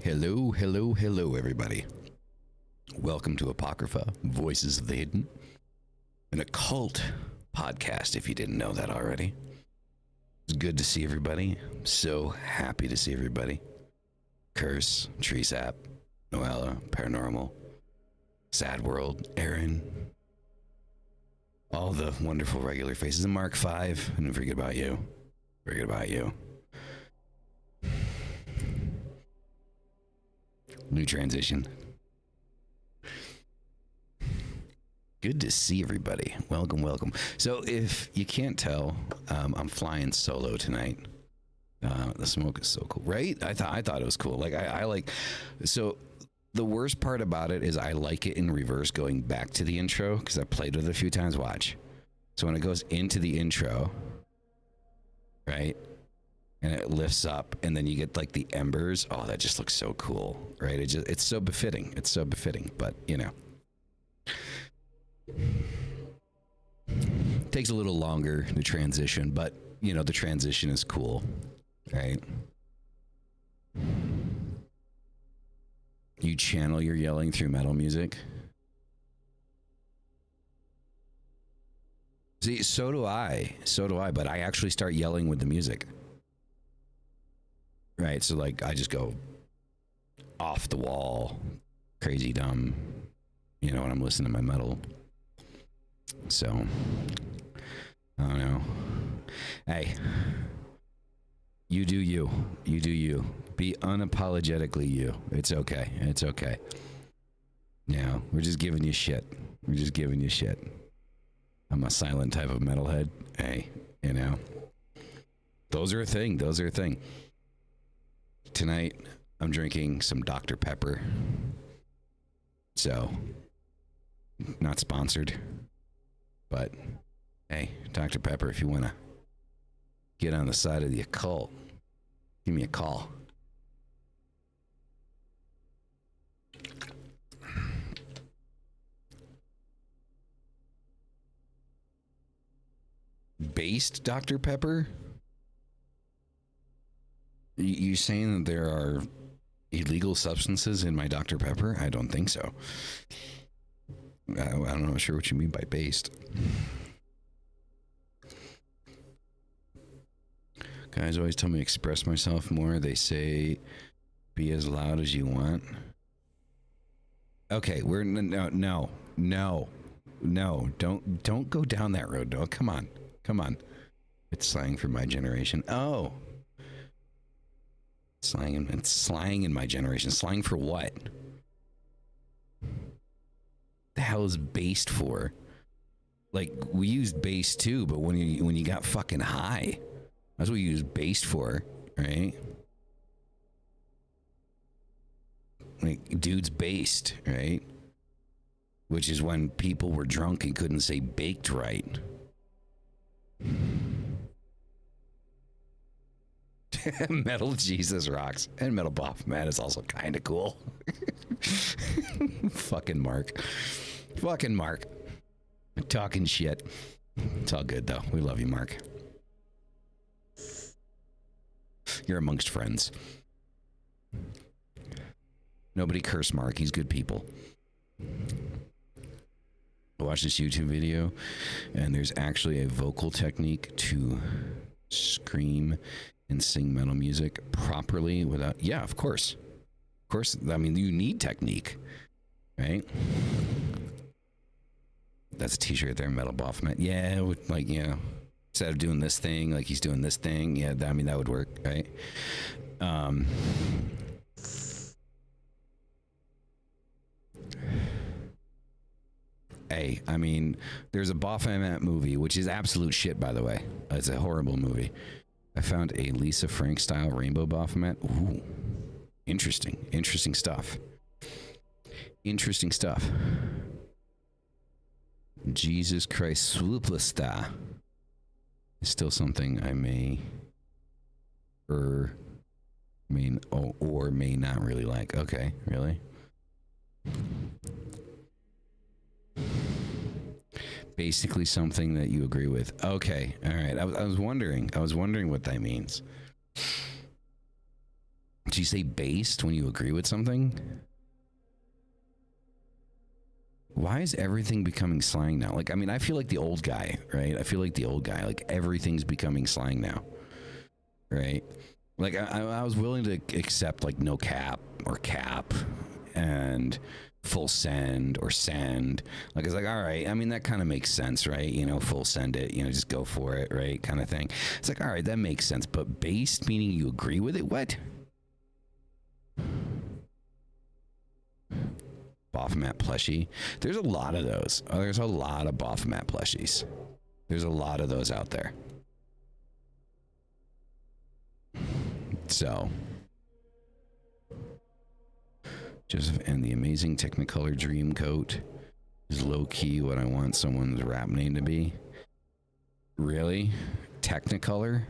Hello, hello, hello, everybody. Welcome to Apocrypha, Voices of the Hidden, an occult podcast, if you didn't know that already. It's good to see everybody. I'm so happy to see everybody. Curse, Treesap, Noella, Paranormal, Sad World, Aaron, all the wonderful regular faces, and Mark 5. I didn't forget about you. Forget about you. New transition. Good to see everybody. Welcome, welcome. So if you can't tell, I'm flying solo tonight. The smoke is so cool, right? I thought it was cool. Like I like. So the worst part about it is I like it in reverse, going back to the intro because I played with it a few times. Watch. So when it goes into the intro, right? And it lifts up, and then you get like the embers. Oh, that just looks so cool, right? It's so befitting. It's so befitting, but you know, takes a little longer the transition, but you know, the transition is cool, right? You channel your yelling through metal music. See, so do I, but I actually start yelling with the music. Right, so like I just go off the wall, crazy dumb, you know, when I'm listening to my metal. So, I don't know. Hey, you do you. You do you. Be unapologetically you. It's okay. It's okay. Yeah, we're just giving you shit. We're just giving you shit. I'm a silent type of metalhead. Hey, you know. Those are a thing. Those are a thing. Tonight, I'm drinking some Dr. Pepper. So, not sponsored. But, hey, Dr. Pepper, if you want to get on the side of the occult, give me a call. Based Dr. Pepper? You saying that there are illegal substances in my Dr. Pepper? I don't think so. I'm not sure what you mean by based. Guys always tell me to express myself more. They say be as loud as you want. Okay, we're no. Don't go down that road. No, come on. It's slang for my generation. Oh. It's slang in my generation. Slang for what? The hell is based for? Like, we used base too, but when you got fucking high, that's what you use based for, right? Like, dude's based, right? Which is when people were drunk and couldn't say baked right. Metal Jesus rocks. And Metal Buff Man is also kind of cool. Fucking Mark. Talking shit. It's all good though. We love you, Mark. You're amongst friends. Nobody curse Mark. He's good people. Watch this YouTube video, and there's actually a vocal technique to scream and sing metal music properly without... Yeah, of course. Of course, I mean, you need technique, right? That's a t-shirt there, Metal Buff Man. Yeah, like, you know, instead of doing this thing, like he's doing this thing, yeah, I mean, that would work, right? Hey, I mean, there's a Baphomet movie, which is absolute shit, by the way. It's a horrible movie. I found a Lisa Frank style rainbow Baphomet. Ooh, interesting stuff. Interesting stuff. Jesus Christ, Swooplastar is still something I may or may not really like. Okay, really? Basically something that you agree with. Okay, all right. I was wondering what that means. Do you say based when you agree with something? Why is everything becoming slang now? Like, I mean, I feel like the old guy, right? I feel like the old guy. Like, everything's becoming slang now, right? Like, I was willing to accept, like, no cap or cap and full send or send. Like, it's like, all right. I mean, that kind of makes sense, right? You know, full send it, you know, just go for it, right? Kind of thing. It's like, all right, that makes sense. But based, meaning you agree with it? What? Baphomet plushie. There's a lot of those. Oh, there's a lot of Baphomet plushies. There's a lot of those out there. So, Joseph, and the amazing Technicolor Dream Coat is low-key what I want someone's rap name to be. Really? Technicolor?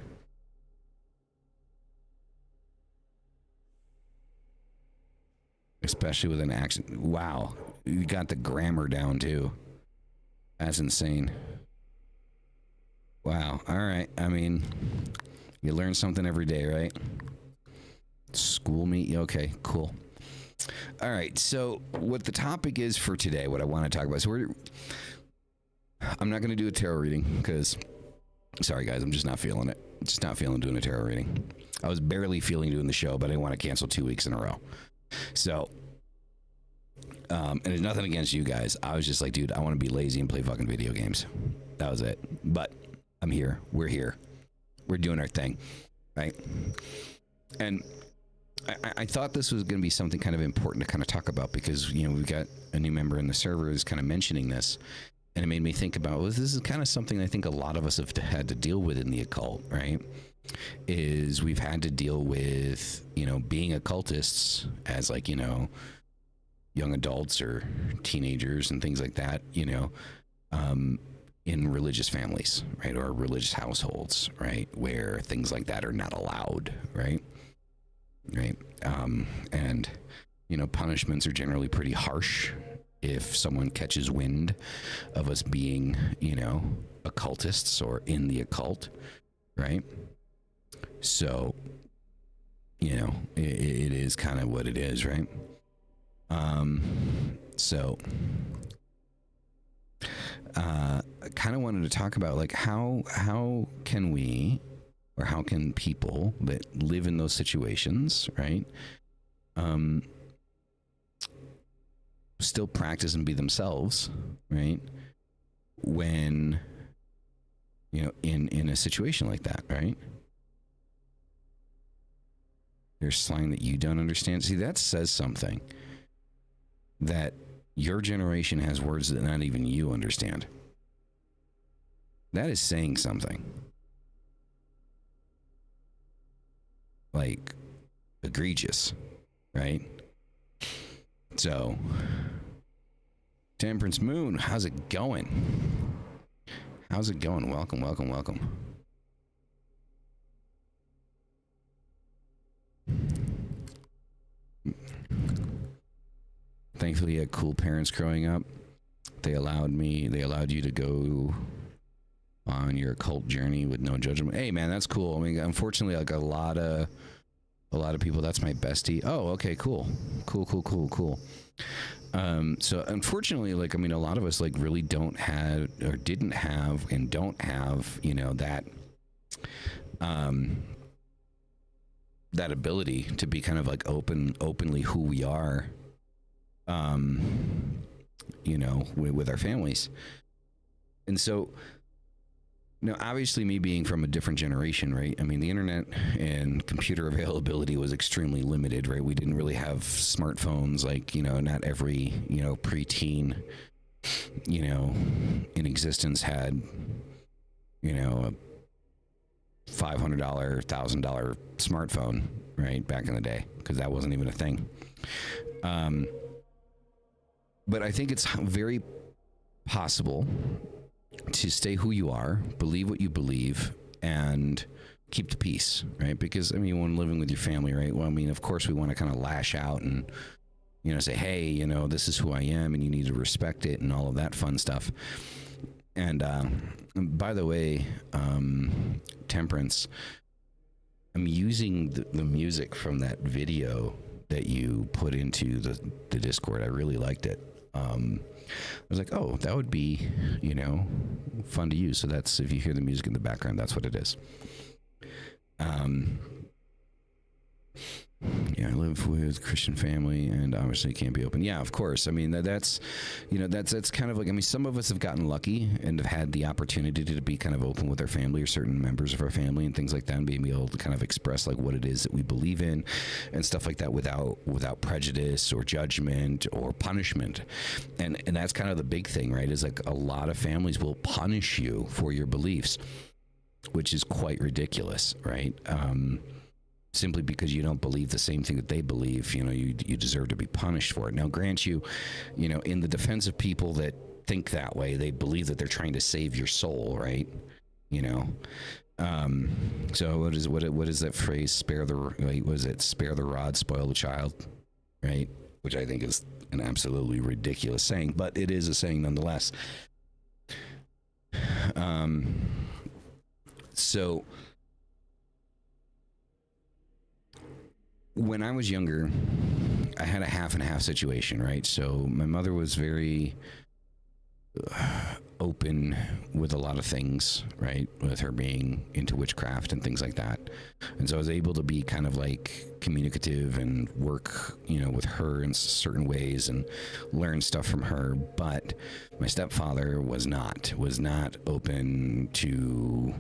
Especially with an accent. Wow. You got the grammar down too. That's insane. Wow. All right. I mean, you learn something every day, right? School meet. Okay, cool. All right. So what the topic is for today, what I want to talk about. So I'm not going to do a tarot reading because, sorry guys, I'm just not feeling it. Just not feeling doing a tarot reading. I was barely feeling doing the show, but I didn't want to cancel 2 weeks in a row. So, and it's nothing against you guys. I was just like, dude, I want to be lazy and play fucking video games. That was it. But I'm here. We're here. We're doing our thing, right? And I thought this was going to be something kind of important to kind of talk about because, you know, we've got a new member in the server who's kind of mentioning this. And it made me think about, well, this is kind of something I think a lot of us have had to deal with in the occult, right? Is we've had to deal with, you know, being occultists as like, you know, young adults or teenagers and things like that, you know, in religious families, right? Or religious households, right? Where things like that are not allowed, right? Right. And, you know, punishments are generally pretty harsh if someone catches wind of us being, you know, occultists or in the occult, right? So, you know, it is kind of what it is, right? So, I kind of wanted to talk about like how can we, or how can people that live in those situations, right? Still practice and be themselves, right? When, you know, in a situation like that, right? There's slang that you don't understand. See, that says something. That your generation has words that not even you understand. That is saying something. Like, egregious, right? So, Temperance Moon, how's it going? How's it going? Welcome, welcome, welcome. Thankfully, you had cool parents growing up. They allowed you to go on your occult journey with no judgment. Hey, man, that's cool. I mean, unfortunately, like a lot of people, that's my bestie. Oh, okay, cool. Cool. So unfortunately, like, I mean, a lot of us like really don't have or didn't have and don't have, you know, that ability to be kind of like openly who we are, you know, with our families. And so, now, obviously, me being from a different generation, right? I mean, the internet and computer availability was extremely limited, right? We didn't really have smartphones, like, you know, not every, you know, preteen, you know, in existence had, you know, a $500, $1,000 smartphone, right? Back in the day, because that wasn't even a thing. But I think it's very possible to stay who you are, believe what you believe, and keep the peace, right? Because, I mean, when living with your family, right? Well, I mean, of course, we want to kind of lash out and, you know, say, hey, you know, this is who I am, and you need to respect it, and all of that fun stuff. And by the way, Temperance, I'm using the music from that video that you put into the Discord. I really liked it. I was like, oh, that would be, fun to use. So that's, if you hear the music in the background, that's what it is. Yeah, I live with a Christian family and obviously can't be open. Yeah, of course. I mean, that's kind of like, I mean, some of us have gotten lucky and have had the opportunity to be kind of open with our family or certain members of our family and things like that, and being able to kind of express like what it is that we believe in and stuff like that without prejudice or judgment or punishment. And that's kind of the big thing, right? Is like a lot of families will punish you for your beliefs, which is quite ridiculous, right? Simply because you don't believe the same thing that they believe, you deserve to be punished for it. Now, grant you, in the defense of people that think that way, they believe that they're trying to save your soul, right? So what is that phrase? Spare the rod, spoil the child, right? Which I think is an absolutely ridiculous saying, but it is a saying nonetheless. So when I was younger, I had a half and half situation, right? So my mother was very open with a lot of things, right? With her being into witchcraft and things like that. And so I was able to be kind of like communicative and work, with her in certain ways and learn stuff from her. But my stepfather was not open to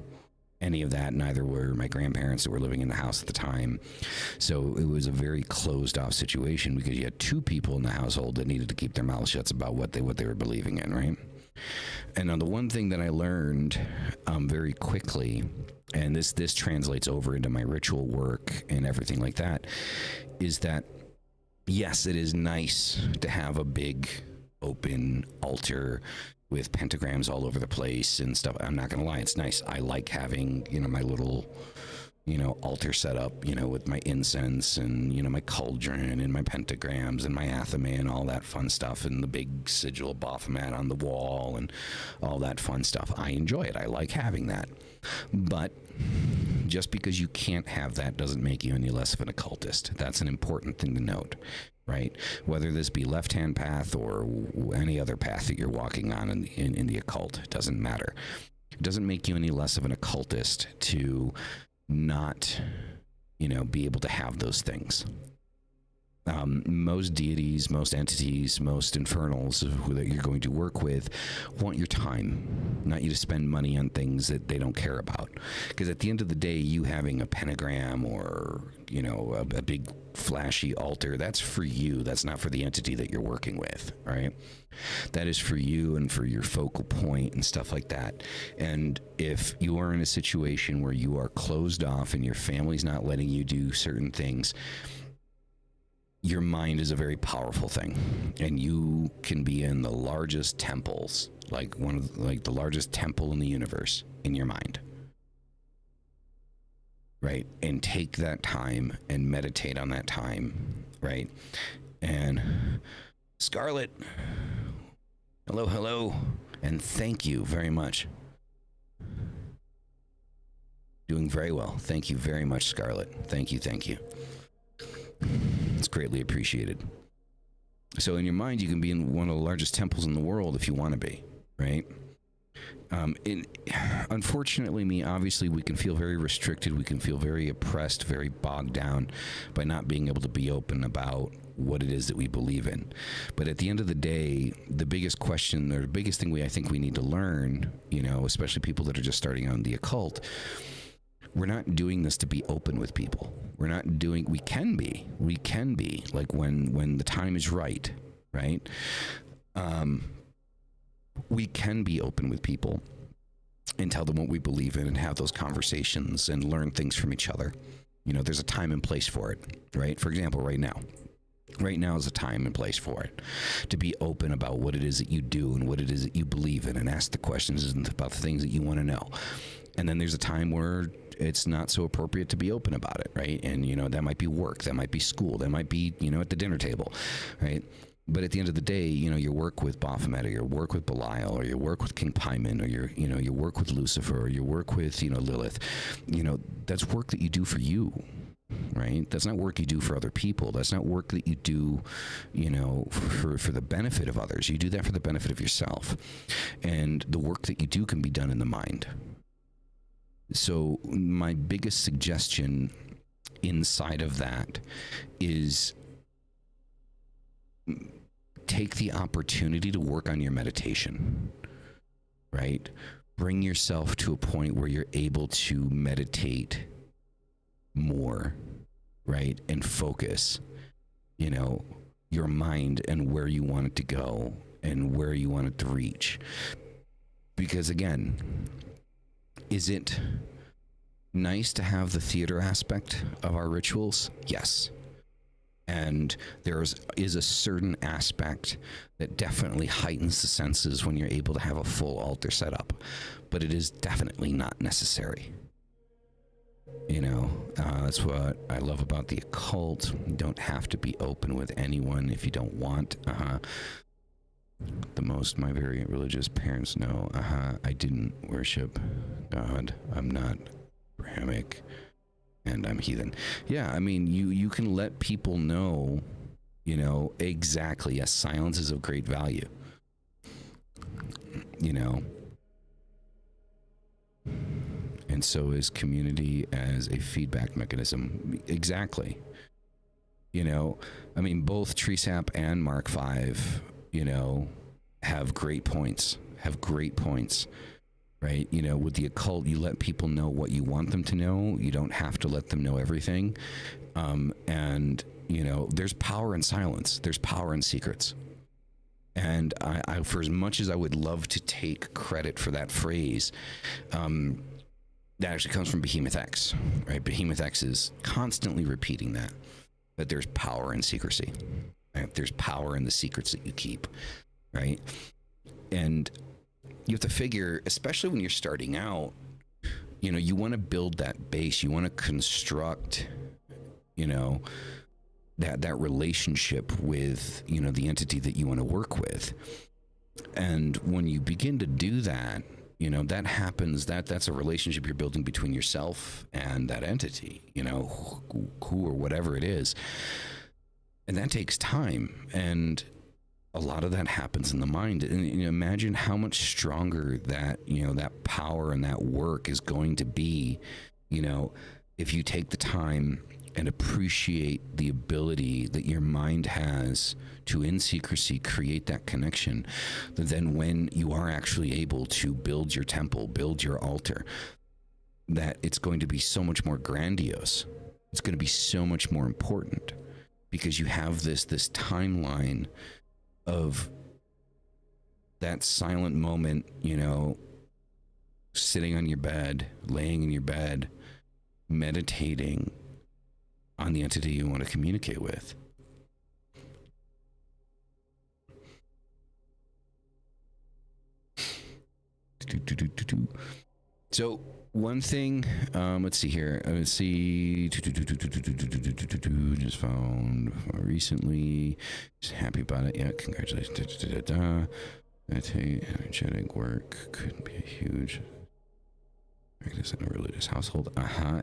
any of that. Neither were my grandparents that were living in the house at the time. So it was a very closed off situation because you had two people in the household that needed to keep their mouths shut about what they were believing in, right? And the one thing that I learned very quickly, and this translates over into my ritual work and everything like that, is that yes, it is nice to have a big open altar with pentagrams all over the place and stuff. I'm not gonna lie, it's nice. I like having, my little, altar set up, with my incense and, my cauldron and my pentagrams and my athame and all that fun stuff, and the big sigil of Baphomet on the wall and all that fun stuff. I enjoy it. I like having that. But just because you can't have that doesn't make you any less of an occultist. That's an important thing to note. Right? Whether this be left-hand path or any other path that you're walking on in the occult, it doesn't matter. It doesn't make you any less of an occultist to not, be able to have those things. Most deities, most entities, most infernals that you're going to work with want your time, not you to spend money on things that they don't care about. Because at the end of the day, you having a pentagram or, a big flashy altar, that's for you. That's not for the entity that you're working with, right? That is for you and for your focal point and stuff like that. And if you are in a situation where you are closed off and your family's not letting you do certain things, your mind is a very powerful thing, and you can be in the largest temples, like the largest temple in the universe in your mind, right? And take that time and meditate on that time, right? And Scarlett, hello, and thank you very much. Doing very well. Thank you very much, Scarlett. Thank you. It's greatly appreciated. So in your mind, you can be in one of the largest temples in the world if you want to be, right? Unfortunately, obviously, we can feel very restricted. We can feel very oppressed, very bogged down by not being able to be open about what it is that we believe in. But at the end of the day, the biggest question, or the biggest thing I think we need to learn, especially people that are just starting on the occult, we're not doing this to be open with people. We can be like when the time is right? We can be open with people and tell them what we believe in and have those conversations and learn things from each other. There's a time and place for it, right? For example, right now is a time and place for it, to be open about what it is that you do and what it is that you believe in, and ask the questions about the things that you want to know. And then there's a time where it's not so appropriate to be open about it, right? And, that might be work, that might be school, that might be, at the dinner table, right? But at the end of the day, your work with Baphomet, or your work with Belial, or your work with King Paimon, or your work with Lucifer, or your work with, Lilith, that's work that you do for you, right? That's not work you do for other people. That's not work that you do, for the benefit of others. You do that for the benefit of yourself. And the work that you do can be done in the mind. So my biggest suggestion inside of that is take the opportunity to work on your meditation, right? Bring yourself to a point where you're able to meditate more, right? And focus, your mind and where you want it to go and where you want it to reach. Because again, is it nice to have the theater aspect of our rituals? Yes. And there is a certain aspect that definitely heightens the senses when you're able to have a full altar set up. But it is definitely not necessary. That's what I love about the occult. You don't have to be open with anyone if you don't want. The most my very religious parents know. I didn't worship God. I'm not Abrahamic. And I'm heathen. Yeah, I mean, you can let people know, exactly. Yes, silence is of great value. And so is community as a feedback mechanism. Exactly. I mean, both TreeSap and Mark V, have great points. Right? With the occult, you let people know what you want them to know. You don't have to let them know everything. And, there's power in silence. There's power in secrets. And I, for as much as I would love to take credit for that phrase, that actually comes from Behemoth X, right? Behemoth X is constantly repeating that there's power in secrecy. Right? There's power in the secrets that you keep, right? And you have to figure, especially when you're starting out, you want to build that base. You want to construct, that relationship with, the entity that you want to work with. And when you begin to do that, that happens, that's a relationship you're building between yourself and that entity, who or whatever it is. And that takes time. And a lot of that happens in the mind. And imagine how much stronger that, that power and that work is going to be, if you take the time and appreciate the ability that your mind has to, in secrecy, create that connection. Then when you are actually able to build your temple, build your altar, that it's going to be so much more grandiose. It's going to be so much more important because you have this timeline of that silent moment, sitting on your bed, laying in your bed, meditating on the entity you want to communicate with. So one thing, let's see here. Let's see. Just found recently. Just happy about it. Yeah, congratulations. Meditate, energetic work could be a huge practice in a religious household.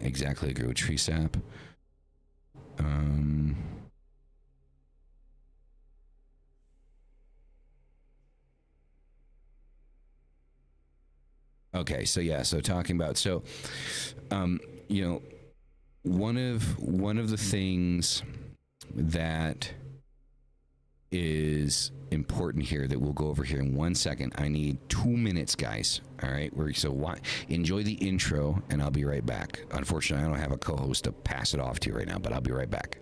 Exactly. Agree with TreeSap. Okay, so yeah, so talking about one of the things that is important here that we'll go over here in 1 second. I need 2 minutes, guys. All right, enjoy the intro, and I'll be right back. Unfortunately, I don't have a co-host to pass it off to right now, but I'll be right back.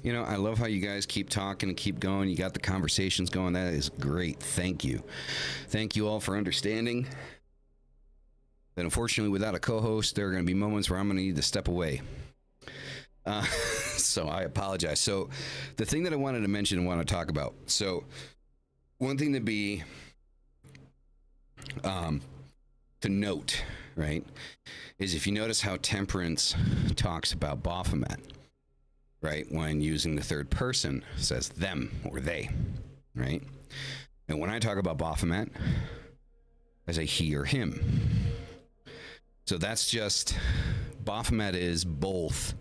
You know, I love how you guys keep talking and keep going. You got the conversations going. That is great. Thank you. Thank you all for understanding that unfortunately without a co-host, there are going to be moments where I'm going to need to step away. So I apologize. So the thing that I wanted to mention and want to talk about. So one thing to be, to note, right, is if you notice how Temperance talks about Baphomet, right, when using the third person, says them or they, right? And when I talk about Baphomet, I say he or him. So that's just, Baphomet is both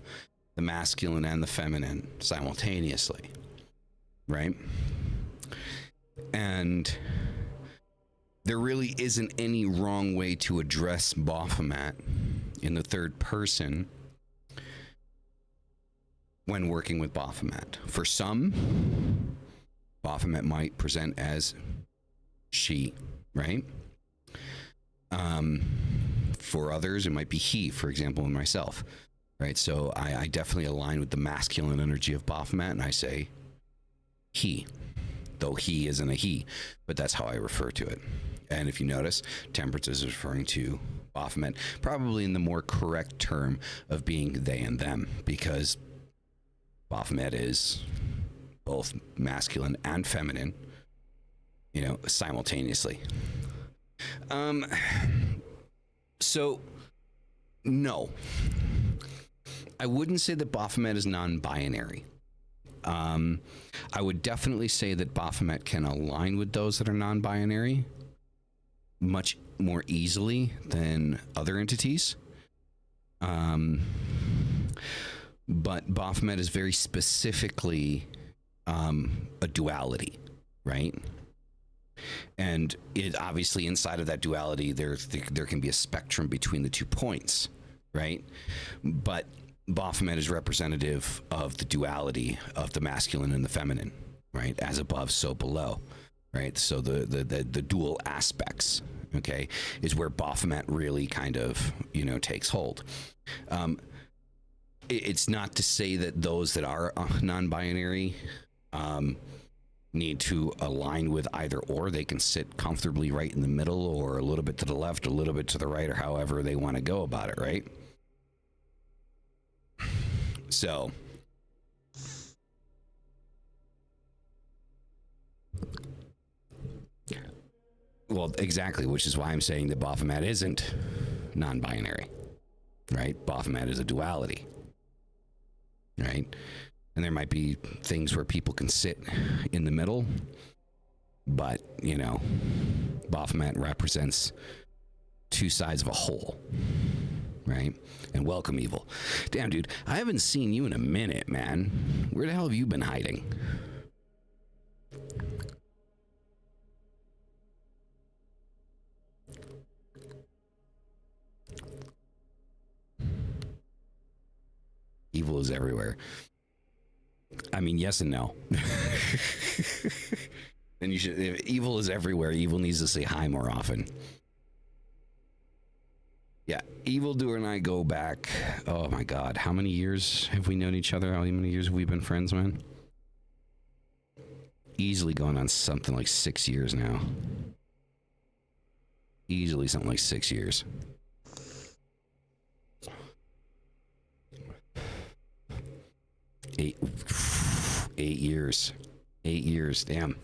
the masculine and the feminine simultaneously, right? And there really isn't any wrong way to address Baphomet in the third person when working with Baphomet. For some, Baphomet might present as she, right? For others, it might be he, for example, in myself, right? So I definitely align with the masculine energy of Baphomet, and I say he, though he isn't a he, but that's how I refer to it. And if you notice, Temperance is referring to Baphomet, probably in the more correct term of being they and them, because Baphomet is both masculine and feminine, you know, simultaneously. So, no. I wouldn't say that Baphomet is non-binary. I would definitely say that Baphomet can align with those that are non-binary much more easily than other entities. But Baphomet is very specifically a duality, right? And it obviously inside of that duality, there can be a spectrum between the 2 points, right? But Baphomet is representative of the duality of the masculine and the feminine, right? As above, so below, right? So the dual aspects, okay, is where Baphomet really kind of, you know, takes hold. It's not to say that those that are non-binary need to align with either or. They can sit comfortably right in the middle, or a little bit to the left, a little bit to the right, or however they want to go about it, right? So well, exactly, which is why I'm saying that Baphomet isn't non-binary, right? Baphomet is a duality, right? And there might be things where people can sit in the middle, but, you know, Baphomet represents 2 sides of a whole, right? And welcome, evil. Damn, dude, I haven't seen you in a minute, man. Where the hell have you been hiding? Evil is everywhere. I mean, yes and no. Then you should. If evil is everywhere, evil needs to say hi more often. Yeah, Evildoer and I go back. Oh my God, how many years have we known each other? How many years have we been friends, man? Easily going on something like 6 years now. Easily something like 6 years. Eight years. 8 years, damn.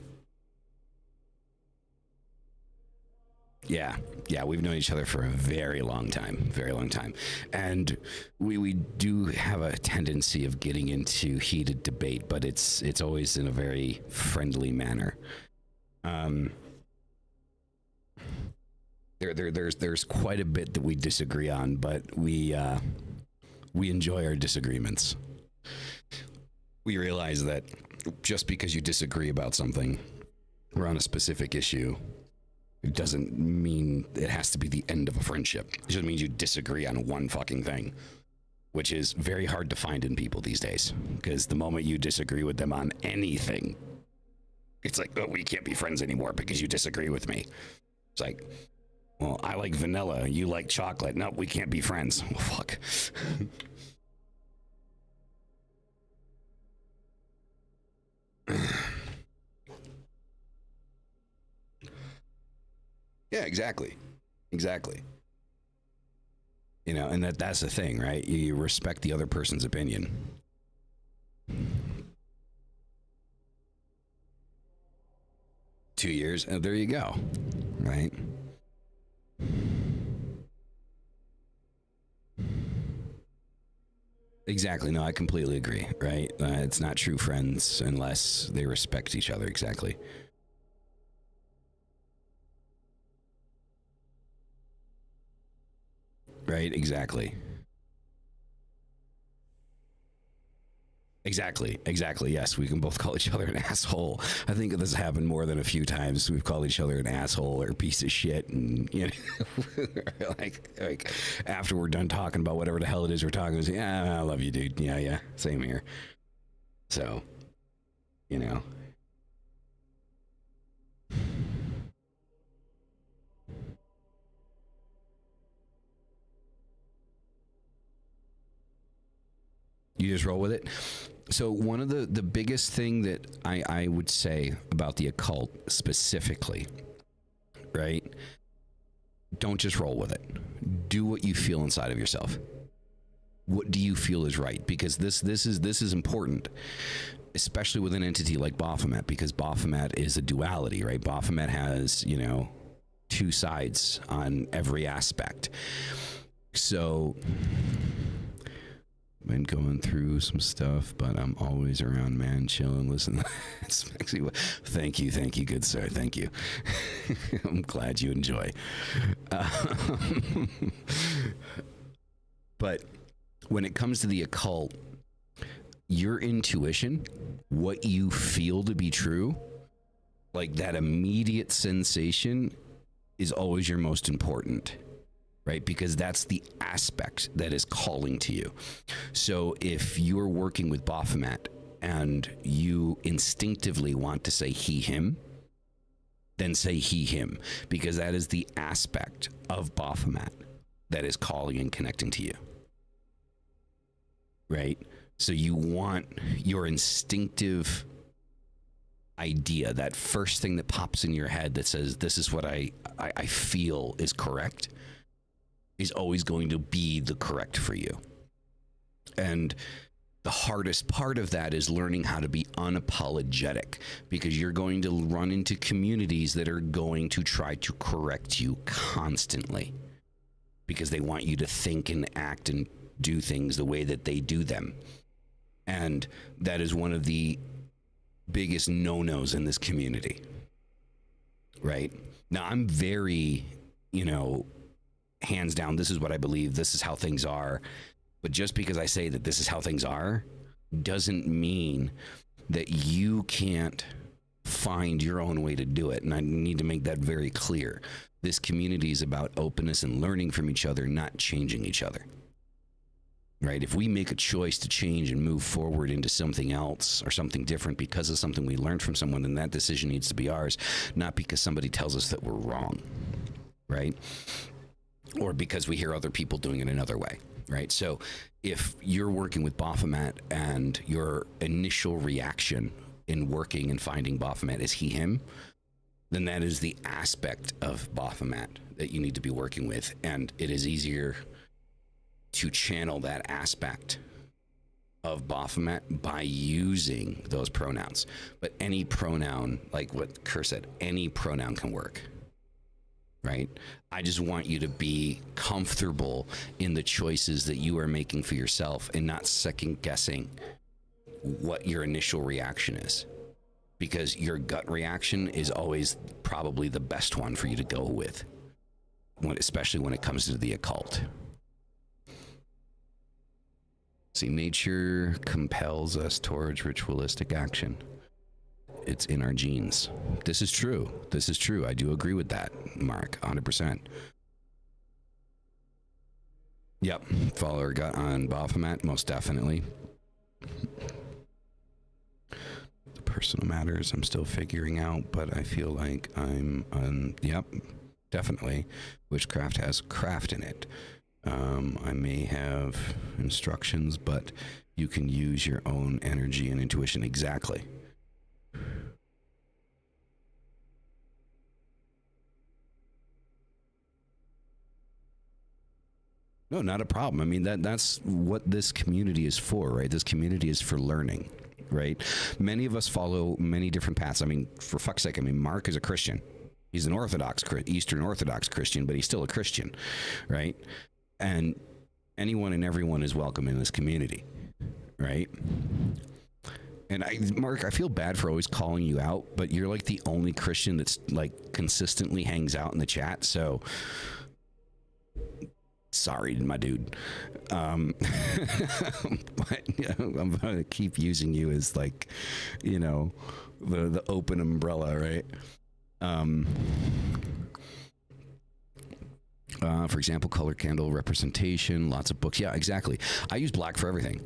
Yeah, we've known each other for a very long time, and we do have a tendency of getting into heated debate, but it's always in a very friendly manner. There's quite a bit that we disagree on, but we enjoy our disagreements. We realize that just because you disagree about something or on a specific issue, it doesn't mean it has to be the end of a friendship. It just means you disagree on one fucking thing, which is very hard to find in people these days. Because the moment you disagree with them on anything, it's like, oh, we can't be friends anymore because you disagree with me. It's like, well, I like vanilla, you like chocolate. No, we can't be friends. Well, fuck. exactly. Exactly. You know, and that's the thing, right? You respect the other person's opinion. 2 years, and there you go, right? Exactly. No, I completely agree, right? It's not true friends unless they respect each other. Exactly. Right? Exactly. Exactly. Exactly. Yes, we can both call each other an asshole. I think this has happened more than a few times. We've called each other an asshole or a piece of shit, and you know, like after we're done talking about whatever the hell it is we're talking about, yeah, I love you, dude. Yeah, yeah, same here. So, you know, you just roll with it. So one of the biggest thing that I would say about the occult specifically, right? Don't just roll with it. Do what you feel inside of yourself. What do you feel is right? Because this is important, especially with an entity like Baphomet, because Baphomet is a duality, right? Baphomet has, you know, two sides on every aspect. So been going through some stuff, but I'm always around, man, chilling, listen. It's actually, thank you, good sir, thank you. I'm glad you enjoy. But when it comes to the occult, your intuition, what you feel to be true, like that immediate sensation, is always your most important, right? Because that's the aspect that is calling to you. So if you're working with Baphomet and you instinctively want to say he, him, then say he, him, because that is the aspect of Baphomet that is calling and connecting to you, right? So you want your instinctive idea, that first thing that pops in your head that says, this is what I feel is correct, is always going to be the correct for you. And the hardest part of that is learning how to be unapologetic, because you're going to run into communities that are going to try to correct you constantly because they want you to think and act and do things the way that they do them. And that is one of the biggest no-nos in this community, right? Now, I'm very, you know, hands down, this is what I believe, this is how things are. But just because I say that this is how things are doesn't mean that you can't find your own way to do it. And I need to make that very clear. This community is about openness and learning from each other, not changing each other. Right? If we make a choice to change and move forward into something else or something different because of something we learned from someone, then that decision needs to be ours, not because somebody tells us that we're wrong. Right? Or because we hear other people doing it another way, right? So if you're working with Baphomet and your initial reaction in working and finding Baphomet is he, him, then that is the aspect of Baphomet that you need to be working with. And it is easier to channel that aspect of Baphomet by using those pronouns. But any pronoun, like what Kerr said, any pronoun can work. Right? I just want you to be comfortable in the choices that you are making for yourself and not second guessing what your initial reaction is. Because your gut reaction is always probably the best one for you to go with, especially when it comes to the occult. See, nature compels us towards ritualistic action. It's in our genes. This is true. This is true. I do agree with that, Mark, 100%. Yep. Follow our gut on Baphomet, most definitely. The personal matters I'm still figuring out, but I feel like yep, definitely. Witchcraft has craft in it. I may have instructions, but you can use your own energy and intuition. Exactly. No, not a problem. I mean, that's what this community is for, right? This community is for learning, right? Many of us follow many different paths. I mean, for fuck's sake, I mean, Mark is a Christian. He's an Eastern Orthodox Christian, but he's still a Christian, right? And anyone and everyone is welcome in this community, right? And Mark, I feel bad for always calling you out, but you're like the only Christian that's like consistently hangs out in the chat. So sorry, my dude. But I'm gonna keep using you as like, the open umbrella, right? For example, color candle representation, lots of books. Yeah, exactly. I use black for everything.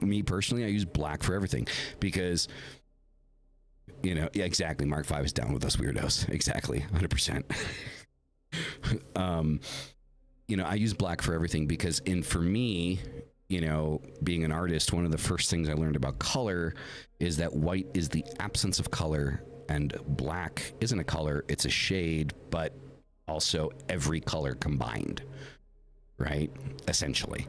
Me personally, I use black for everything because, yeah, exactly. Mark 5 is down with us weirdos. Exactly. 100%. I use black for everything because for me, being an artist, one of the first things I learned about color is that white is the absence of color and black isn't a color, it's a shade, but also every color combined, right? Essentially,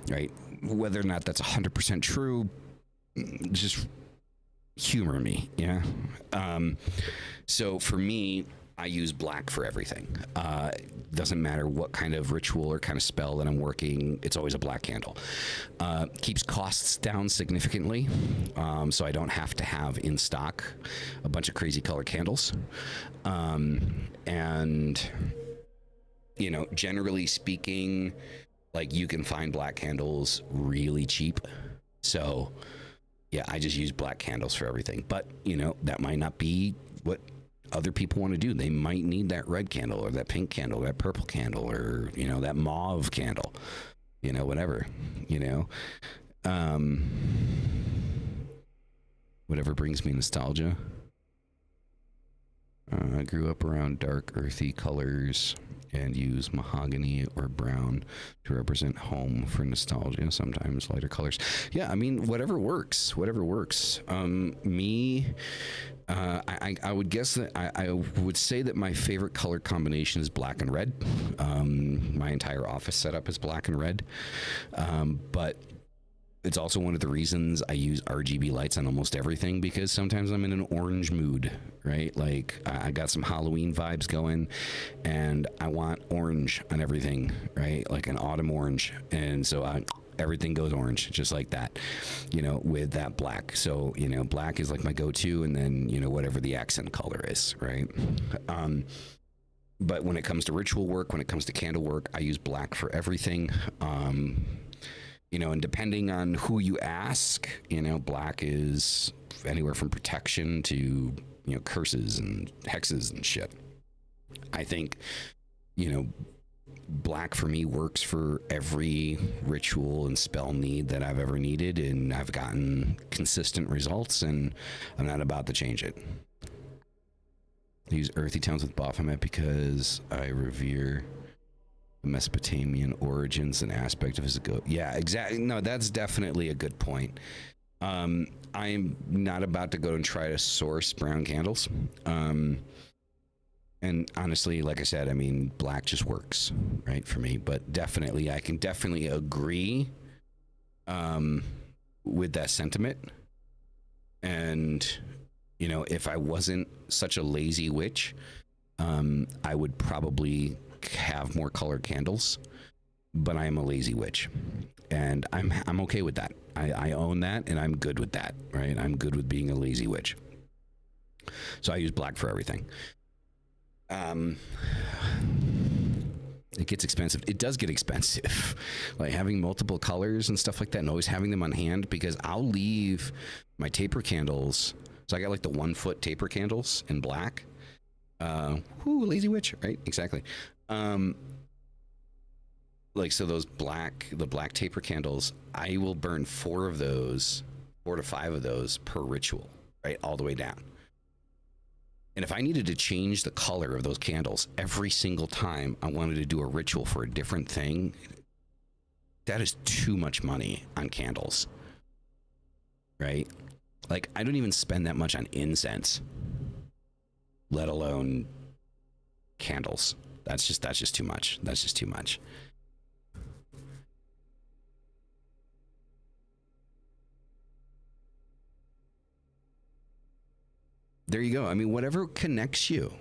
right? Whether or not that's 100% true, just humor me, yeah? So for me, I use black for everything. Doesn't matter what kind of ritual or kind of spell that I'm working, it's always a black candle. Keeps costs down significantly, so I don't have to have in stock a bunch of crazy color candles. And, generally speaking, like you can find black candles really cheap. So, yeah, I just use black candles for everything. But, that might not be what other people want to do. They might need that red candle or that pink candle, or that purple candle, or that mauve candle, whatever, whatever brings me nostalgia. I grew up around dark earthy colors and use mahogany or brown to represent home for nostalgia, sometimes lighter colors. Yeah, I mean, whatever works. I would guess that I would say that my favorite color combination is black and red. My entire office setup is black and red. But it's also one of the reasons I use RGB lights on almost everything, because sometimes I'm in an orange mood, right? Like I got some Halloween vibes going and I want orange on everything, right? Like an autumn orange. And so everything goes orange, just like that, with that black. So, black is like my go-to, and then, whatever the accent color is, right? But when it comes to ritual work, when it comes to candle work, I use black for everything. And depending on who you ask, black is anywhere from protection to, curses and hexes and shit. I think, black for me works for every ritual and spell need that I've ever needed, and I've gotten consistent results, and I'm not about to change it. I use earthy tones with Baphomet because I revere the Mesopotamian origins and aspect of his yeah, exactly. No, that's definitely a good point. I'm not about to go and try to source brown candles. And honestly, like I said, I mean, black just works, right, for me. But definitely, I can definitely agree with that sentiment. And, if I wasn't such a lazy witch, I would probably have more colored candles. But I am a lazy witch. And I'm okay with that. I own that, and I'm good with that, right? I'm good with being a lazy witch. So I use black for everything. It gets expensive. It does get expensive. Like having multiple colors and stuff like that, and always having them on hand, because I'll leave my taper candles. So I got like the 1 foot taper candles in black. Lazy witch, right? Exactly. Like, so the black taper candles, I will burn 4 to 5 of those per ritual, right? All the way down. And if I needed to change the color of those candles every single time I wanted to do a ritual for a different thing, that is too much money on candles, right? Like, I don't even spend that much on incense, let alone candles. That's just too much. That's just too much. there you go. I mean, whatever connects you,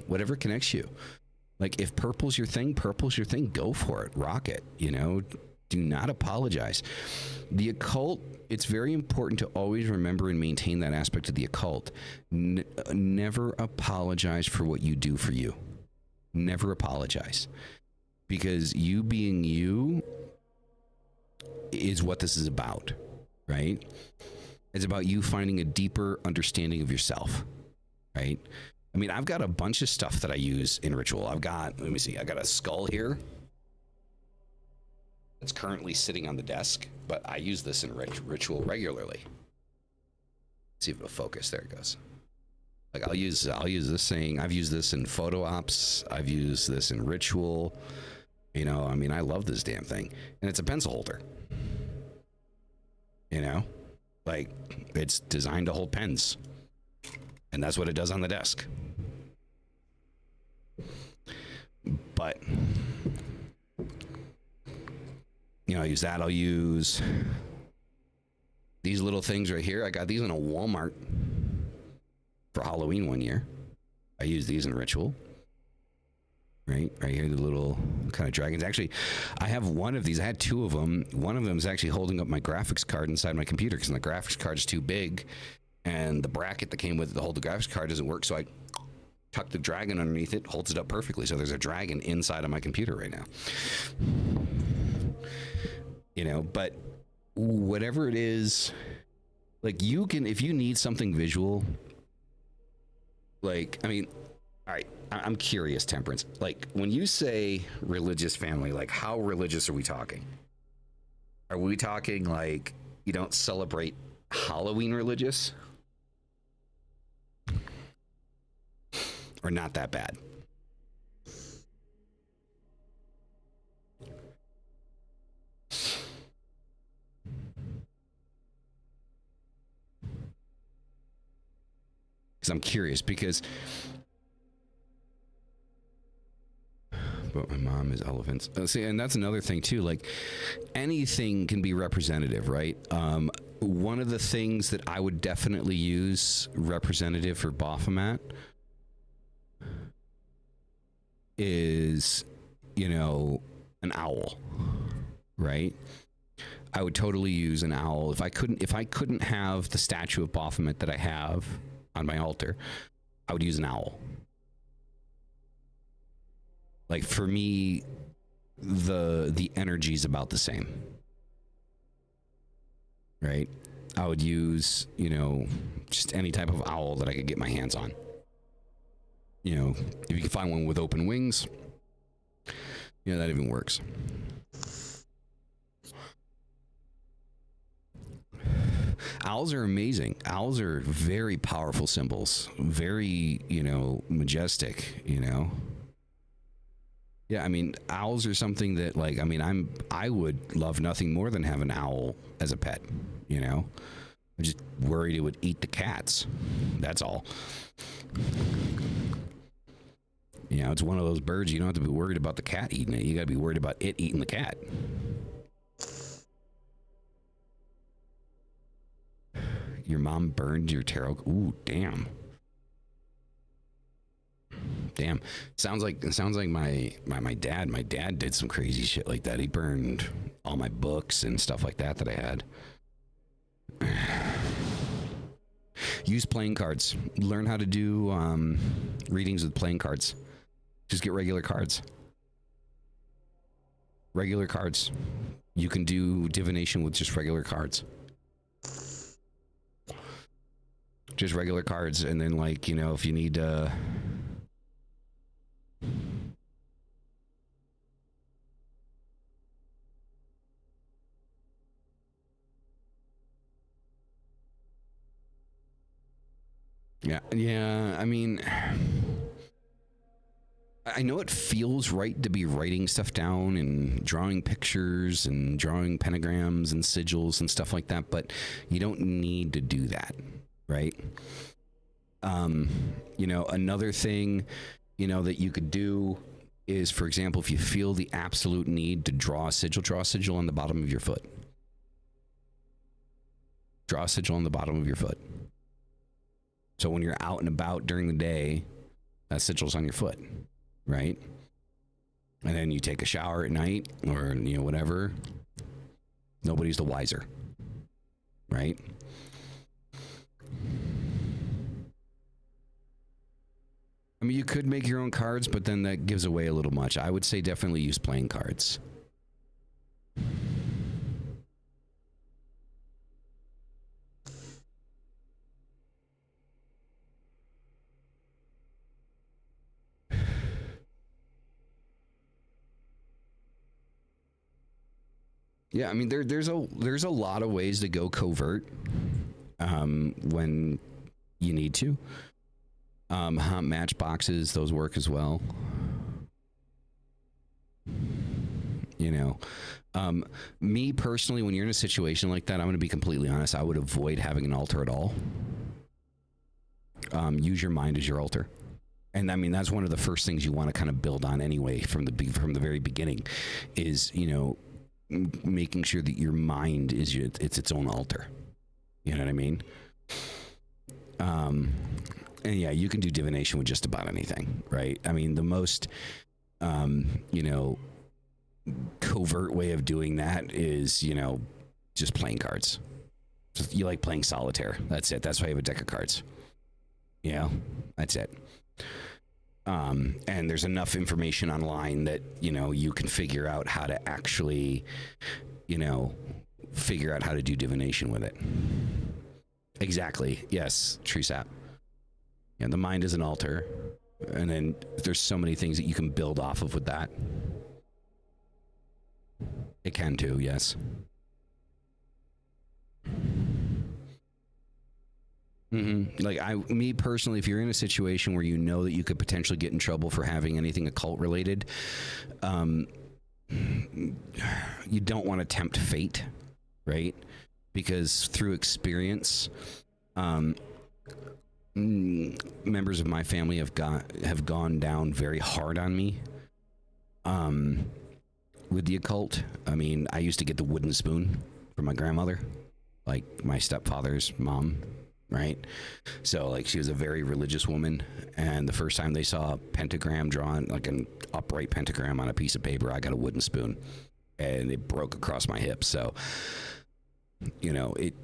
like if purple's your thing, go for it, rock it, you know, do not apologize. The occult, it's very important to always remember and maintain that aspect of the occult. Never apologize for what you do for you. Never apologize, because you being you is what this is about, right? It's about you finding a deeper understanding of yourself, right? I mean, I've got a bunch of stuff that I use in ritual. I've got, let me see, I got a skull here. It's currently sitting on the desk, but I use this in ritual regularly. Let's see if it'll focus. There it goes. Like I'll use this thing. I've used this in photo ops. I've used this in ritual. You know, I mean, I love this damn thing. And it's a pencil holder. You know, like it's designed to hold pens. And that's what it does on the desk. But you know, I use that. I'll use these little things right here. I got these in a Walmart for Halloween one year. I use these in ritual. Right here, the little kind of dragons. Actually, I have one of these. I had two of them. One of them is actually holding up my graphics card inside my computer because the graphics card is too big, and the bracket that came with it to hold the graphics card doesn't work. So I tuck the dragon underneath it, holds it up perfectly. So there's a dragon inside of my computer right now. You know, but whatever it is, like you can, if you need something visual, like, I mean, all right, I'm curious, Temperance. Like, when you say religious family, like, how religious are we talking? Are we talking like you don't celebrate Halloween religious? Or not that bad? Because I'm curious, because but my mom is elephants. See, and that's another thing too. Like anything can be representative, right? One of the things that I would definitely use representative for Baphomet is, you know, an owl, right? I would totally use an owl. If I couldn't have the statue of Baphomet that I have on my altar, I would use an owl. Like for me, the energy is about the same, right? I would use, you know, just any type of owl that I could get my hands on. You know, if you can find one with open wings, you know, that even works. Owls are amazing. Owls are very powerful symbols, very, you know, majestic, you know. Yeah, I mean, owls are something that, like, I mean, I would love nothing more than have an owl as a pet, you know? I'm just worried it would eat the cats. That's all. You know, it's one of those birds, you don't have to be worried about the cat eating it. You gotta be worried about it eating the cat. Your mom burned your tarot. Ooh, damn. Damn. Sounds like my dad. My dad did some crazy shit like that. He burned all my books and stuff like that I had. Use playing cards. Learn how to do readings with playing cards. Just get regular cards. Regular cards. You can do divination with just regular cards. Just regular cards, and then, like, you know, if you need yeah, I mean, I know it feels right to be writing stuff down and drawing pictures and drawing pentagrams and sigils and stuff like that, but you don't need to do that, right? You know, another thing, you know, that you could do is, for example, if you feel the absolute need to draw a sigil on the bottom of your foot. Draw a sigil on the bottom of your foot. So when you're out and about during the day, that sigil's on your foot, right? And then you take a shower at night or, you know, whatever. Nobody's the wiser, right? I mean, you could make your own cards, but then that gives away a little much. I would say definitely use playing cards. Yeah, I mean, there's a lot of ways to go covert when you need to. Matchboxes, those work as well. You know, me personally, when you're in a situation like that, I'm going to be completely honest. I would avoid having an altar at all. Use your mind as your altar. And I mean, that's one of the first things you want to kind of build on anyway from the very beginning is, you know, making sure that your mind is its own altar. You know what I mean? And yeah, you can do divination with just about anything, right? I mean, the most, you know, covert way of doing that is, you know, just playing cards. You like playing solitaire. That's it. That's why you have a deck of cards. You know, that's it. And there's enough information online that, you know, you can figure out how to actually, you know, figure out how to do divination with it. Exactly. Yes, tree sap. Yeah, the mind is an altar. And then there's so many things that you can build off of with that. It can too, yes. Like me personally, if you're in a situation where you know that you could potentially get in trouble for having anything occult related, you don't want to tempt fate, right? Because through experience, members of my family have gone down very hard on me with the occult. I mean, I used to get the wooden spoon from my grandmother, like my stepfather's mom. Right? So like she was a very religious woman, and the first time they saw a pentagram drawn, like an upright pentagram on a piece of paper, I got a wooden spoon and it broke across my hip. So, you know, it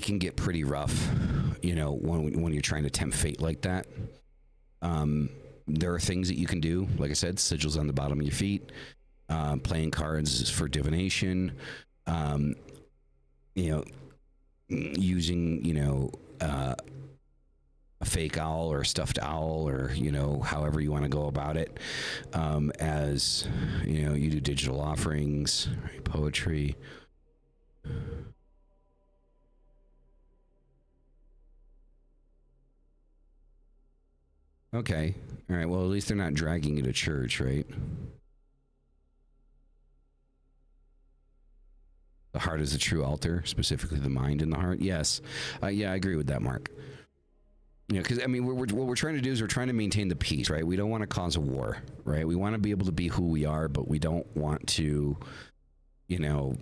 can get pretty rough, you know, when you're trying to tempt fate like that. There are things that you can do, like I said, sigils on the bottom of your feet, playing cards for divination, you know, using, you know, a fake owl or a stuffed owl, or, you know, however you want to go about it, as, you know, you do digital offerings, poetry. Okay. All right. Well, at least they're not dragging you to church, right? The heart is the true altar, specifically the mind and the heart. Yes. Yeah, I agree with that, Mark. You know, because, I mean, what we're trying to do is we're trying to maintain the peace, right? We don't want to cause a war, right? We want to be able to be who we are, but we don't want to, you know,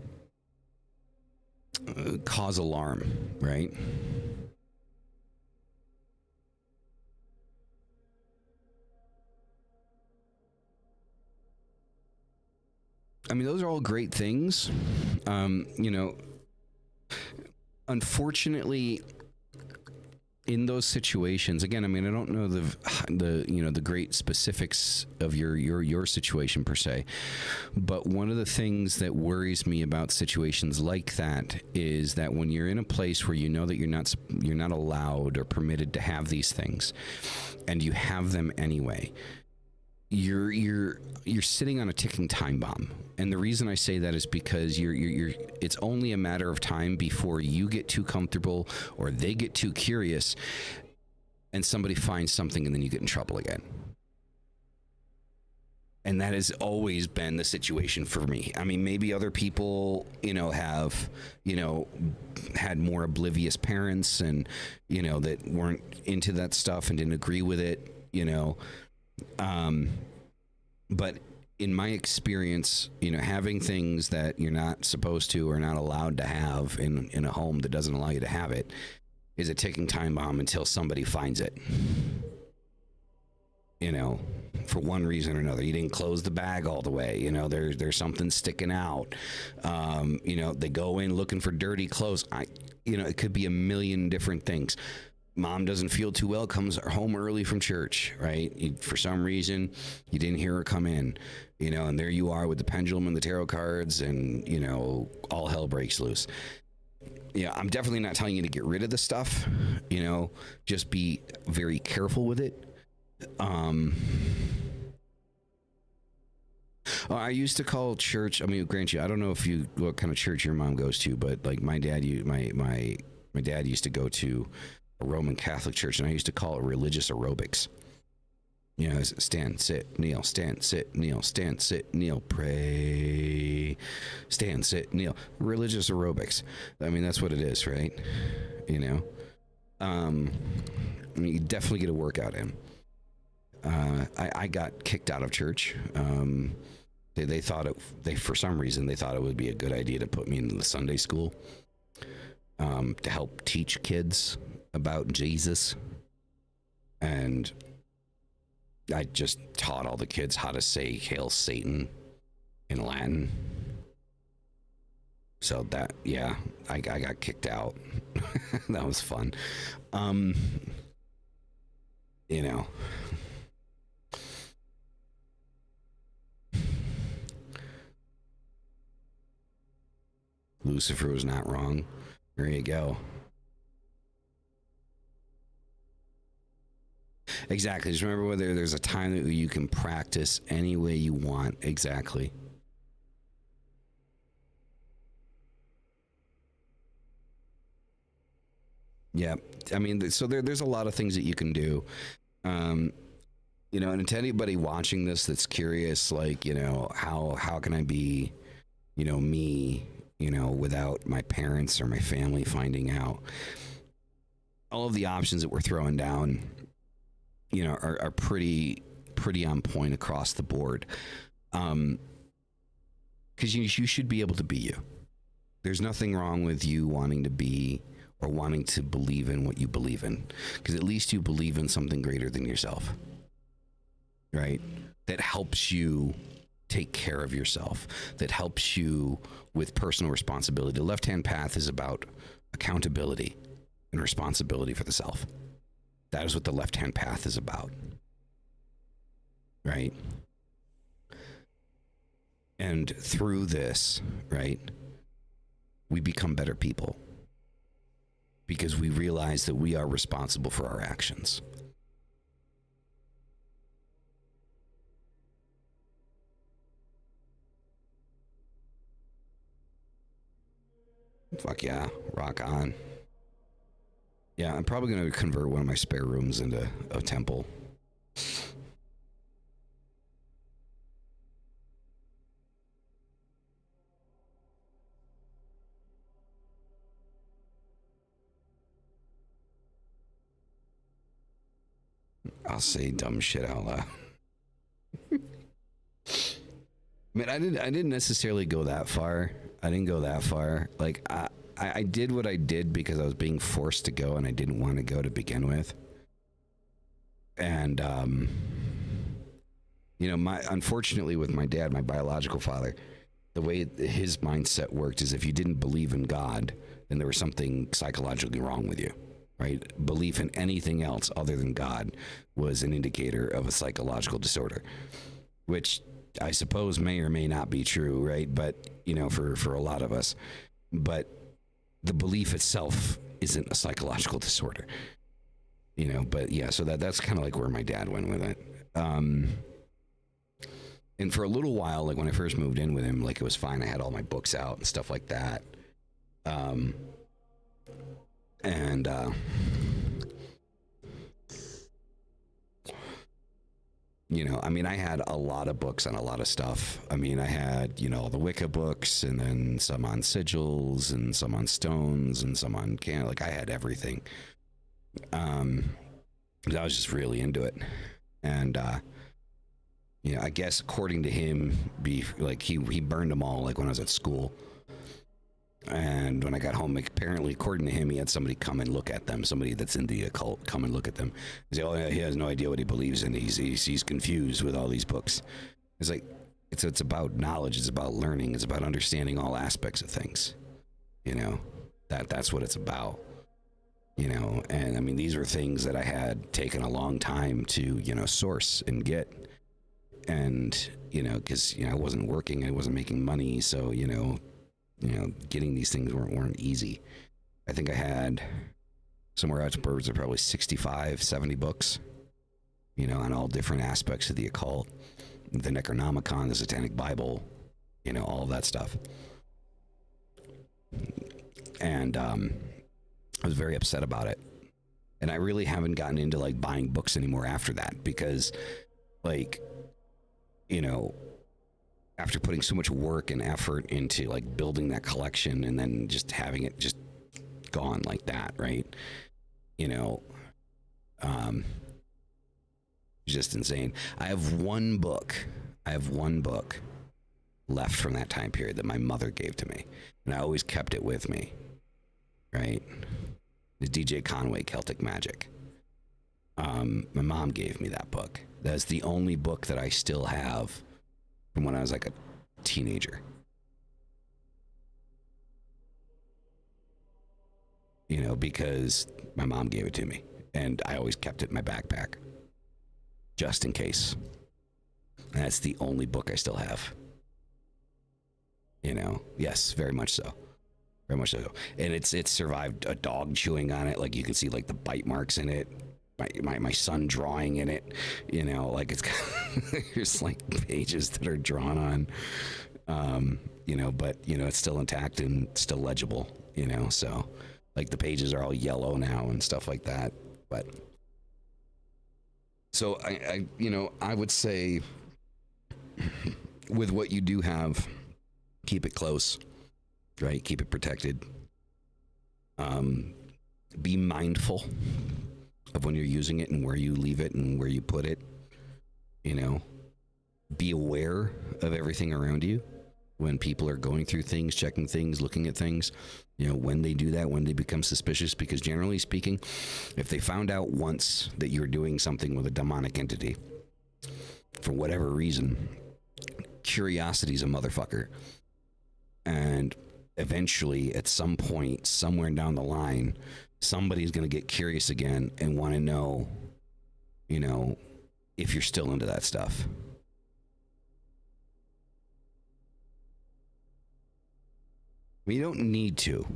cause alarm, right? I mean, those are all great things. You know, unfortunately, in those situations, again, I mean, I don't know the you know, the great specifics of your situation per se, but one of the things that worries me about situations like that is that when you're in a place where you know that you're not allowed or permitted to have these things, and you have them anyway, you're sitting on a ticking time bomb. And the reason I say that is because it's only a matter of time before you get too comfortable or they get too curious and somebody finds something, and then you get in trouble again. And that has always been the situation for me. I mean, maybe other people, you know, have, you know, had more oblivious parents and, you know, that weren't into that stuff and didn't agree with it, you know. But in my experience, you know, having things that you're not supposed to or not allowed to have in a home that doesn't allow you to have it is a ticking time bomb until somebody finds it. You know, for one reason or another. You didn't close the bag all the way. You know, there's something sticking out. You know, they go in looking for dirty clothes. You know, it could be a million different things. Mom doesn't feel too well, comes home early from church, right? For some reason, you didn't hear her come in, you know, and there you are with the pendulum and the tarot cards, and, you know, all hell breaks loose. Yeah, I'm definitely not telling you to get rid of the stuff, you know, just be very careful with it. I used to call church, I mean, grant you, I don't know what kind of church your mom goes to, but like my dad used to go to a Roman Catholic church, and I used to call it religious aerobics. You know, stand, sit, kneel, stand, sit, kneel, stand, sit, kneel, pray, stand, sit, kneel. Religious aerobics. I mean, that's what it is, right? You know? I mean, you definitely get a workout in. I got kicked out of church. They thought for some reason, they thought it would be a good idea to put me into the Sunday school to help teach kids about Jesus. And I just taught all the kids how to say Hail Satan in Latin. So that, yeah, I got kicked out. That was fun. You know. Lucifer was not wrong. There you go. Exactly. Just remember, whether there's a time that you can practice any way you want. Exactly. Yeah. I mean, so there's a lot of things that you can do. You know, and to anybody watching this that's curious, like, you know, how can I be, you know, me, you know, without my parents or my family finding out? All of the options that we're throwing down, you know, are pretty on point across the board. Because you should be able to be you. There's nothing wrong with you wanting to be or wanting to believe in what you believe in, because at least you believe in something greater than yourself, right? That helps you take care of yourself, that helps you with personal responsibility. The left-hand path is about accountability and responsibility for the self. That is what the left-hand path is about, right? And through this, right, we become better people because we realize that we are responsible for our actions. Fuck yeah, rock on. Yeah, I'm probably going to convert one of my spare rooms into a temple. I'll say dumb shit out loud. I mean, I didn't necessarily go that far. I didn't go that far. Like, I did what I did because I was being forced to go, and I didn't want to go to begin with. And, you know, unfortunately with my dad, my biological father, the way his mindset worked is if you didn't believe in God, then there was something psychologically wrong with you, right? Belief in anything else other than God was an indicator of a psychological disorder, which I suppose may or may not be true, right? But, you know, for a lot of us, but the belief itself isn't a psychological disorder, you know. But yeah, so that's kind of like where my dad went with it. And for a little while, like when I first moved in with him, like it was fine. I had all my books out and stuff like that. You know, I mean, I had a lot of books on a lot of stuff. I mean, I had, you know, the Wicca books, and then some on sigils, and some on stones, and some on like I had everything. I was just really into it. And, you know, I guess according to him, he burned them all, like when I was at school. And when I got home, apparently, according to him, he had somebody come and look at them. Somebody that's in the occult come and look at them. He said, "Oh, yeah, he has no idea what he believes in. He's confused with all these books." It's like, it's about knowledge. It's about learning. It's about understanding all aspects of things. You know, that's what it's about. You know, and I mean, these were things that I had taken a long time to, you know, source and get. And, you know, because, you know, I wasn't working, I wasn't making money. So, you know, getting these things weren't easy. I think I had somewhere upwards of probably 65, 70 books, you know, on all different aspects of the occult, the Necronomicon, the Satanic Bible, you know, all of that stuff. And I was very upset about it. And I really haven't gotten into like buying books anymore after that, because like, you know, after putting so much work and effort into like building that collection and then just having it just gone like that, right? You know, just insane. I have one book left from that time period that my mother gave to me, and I always kept it with me, right? The DJ Conway Celtic Magic. My mom gave me that book. That's the only book that I still have from when I was like a teenager. You know, because my mom gave it to me, and I always kept it in my backpack just in case. And that's the only book I still have. You know, yes, very much so. Very much so. And it's survived a dog chewing on it. Like you can see like the bite marks in it. My son drawing in it, you know, like it's there's like pages that are drawn on, you know, but you know, it's still intact and still legible, you know, so like the pages are all yellow now and stuff like that. But so I you know, I would say with what you do have, keep it close, right? Keep it protected. Be mindful of when you're using it and where you leave it and where you put it. You know, be aware of everything around you when people are going through things, checking things, looking at things. You know, when they do that, when they become suspicious, because generally speaking, if they found out once that you're doing something with a demonic entity, for whatever reason, curiosity's a motherfucker. And eventually, at some point, somewhere down the line, somebody's going to get curious again and want to know, you know, if you're still into that stuff. I mean, you don't need to,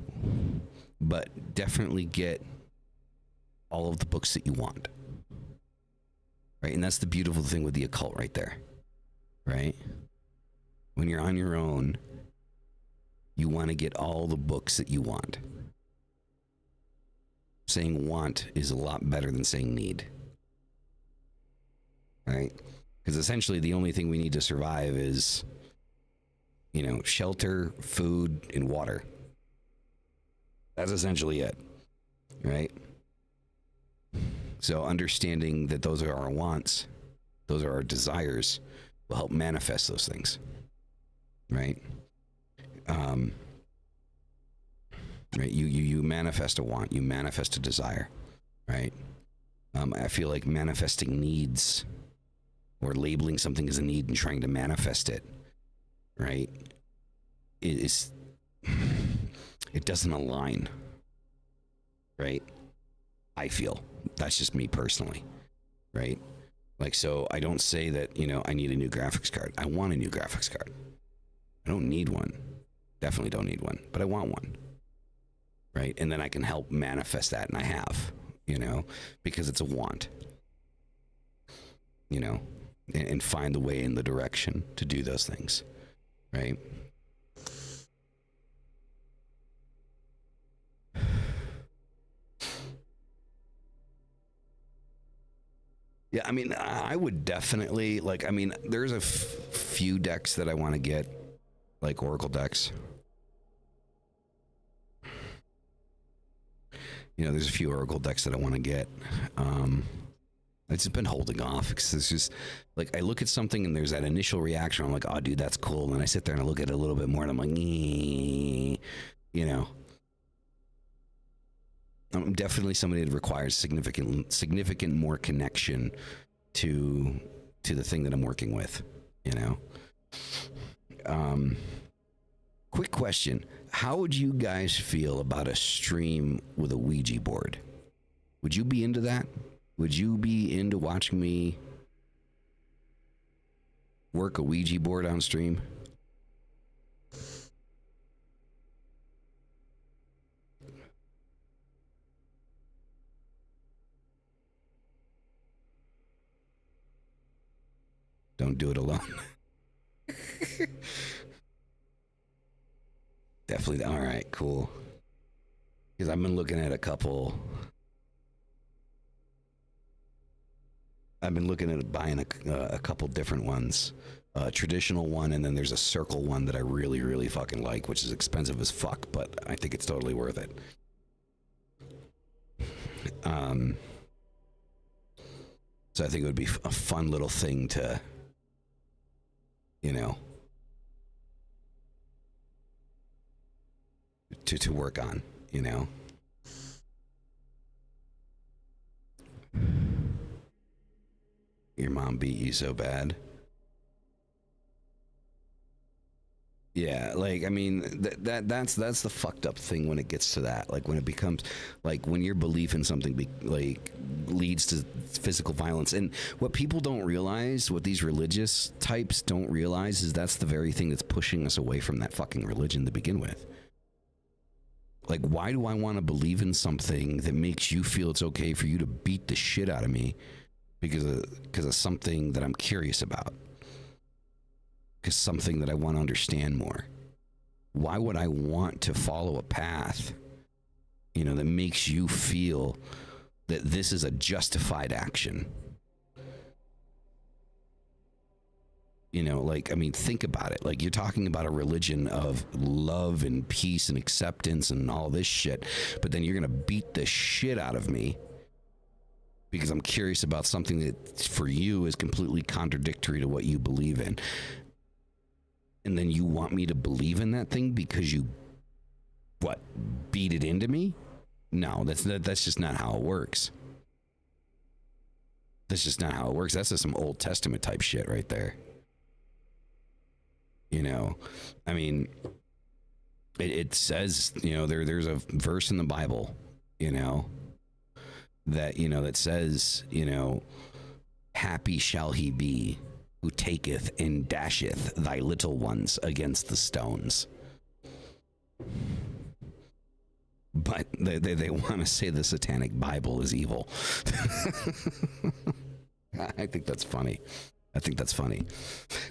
but definitely get all of the books that you want. Right? And that's the beautiful thing with the occult right there. Right? When you're on your own, you want to get all the books that you want. Saying want is a lot better than saying need. Right? Because essentially the only thing we need to survive is, you know, shelter, food, and water. That's essentially it. Right? So understanding that those are our wants, those are our desires, will help manifest those things. Right? Right, you manifest a want, you manifest a desire, right? I feel like manifesting needs or labeling something as a need and trying to manifest it, right, it doesn't align, right? I feel. That's just me personally, right? Like, so I don't say that, you know, I need a new graphics card. I want a new graphics card. I don't need one. Definitely don't need one, but I want one. Right? And then I can help manifest that, and I have, you know, because it's a want, you know, and find the way in the direction to do those things, right? Yeah, I mean, I would definitely, like, I mean, there's a few decks that I want to get, like Oracle decks. You know, there's a few Oracle decks that I want to get. I've just been holding off because it's just, like, I look at something and there's that initial reaction. I'm like, oh, dude, that's cool. And then I sit there and I look at it a little bit more and I'm like, You know, I'm definitely somebody that requires significant more connection to the thing that I'm working with. You know. Quick question: how would you guys feel about a stream with a Ouija board? Would you be into that? Would you be into watching me work a Ouija board on stream? Don't do it alone. Definitely. All right, cool. Because I've been looking at a couple. I've been looking at buying a couple different ones. A traditional one, and then there's a circle one that I really, really fucking like, which is expensive as fuck, but I think it's totally worth it. So I think it would be a fun little thing to, you know, to work on, you know. Your mom beat you so bad. Yeah, like I mean that's the fucked up thing when it gets to that. Like when it becomes like when your belief in something like leads to physical violence. And what people don't realize, what these religious types don't realize, is that's the very thing that's pushing us away from that fucking religion to begin with. Like, why do I want to believe in something that makes you feel it's okay for you to beat the shit out of me because of something that I'm curious about? Because something that I want to understand more. Why would I want to follow a path, you know, that makes you feel that this is a justified action? You know, like, I mean, think about it. Like, you're talking about a religion of love and peace and acceptance and all this shit, but then you're going to beat the shit out of me because I'm curious about something that for you is completely contradictory to what you believe in. And then you want me to believe in that thing because you, what, beat it into me? No, that's just not how it works. That's just not how it works. That's just some Old Testament type shit right there. You know, I mean, it says, you know, there's a verse in the Bible, you know, that says, you know, happy shall he be who taketh and dasheth thy little ones against the stones. But they want to say the Satanic Bible is evil. I think that's funny.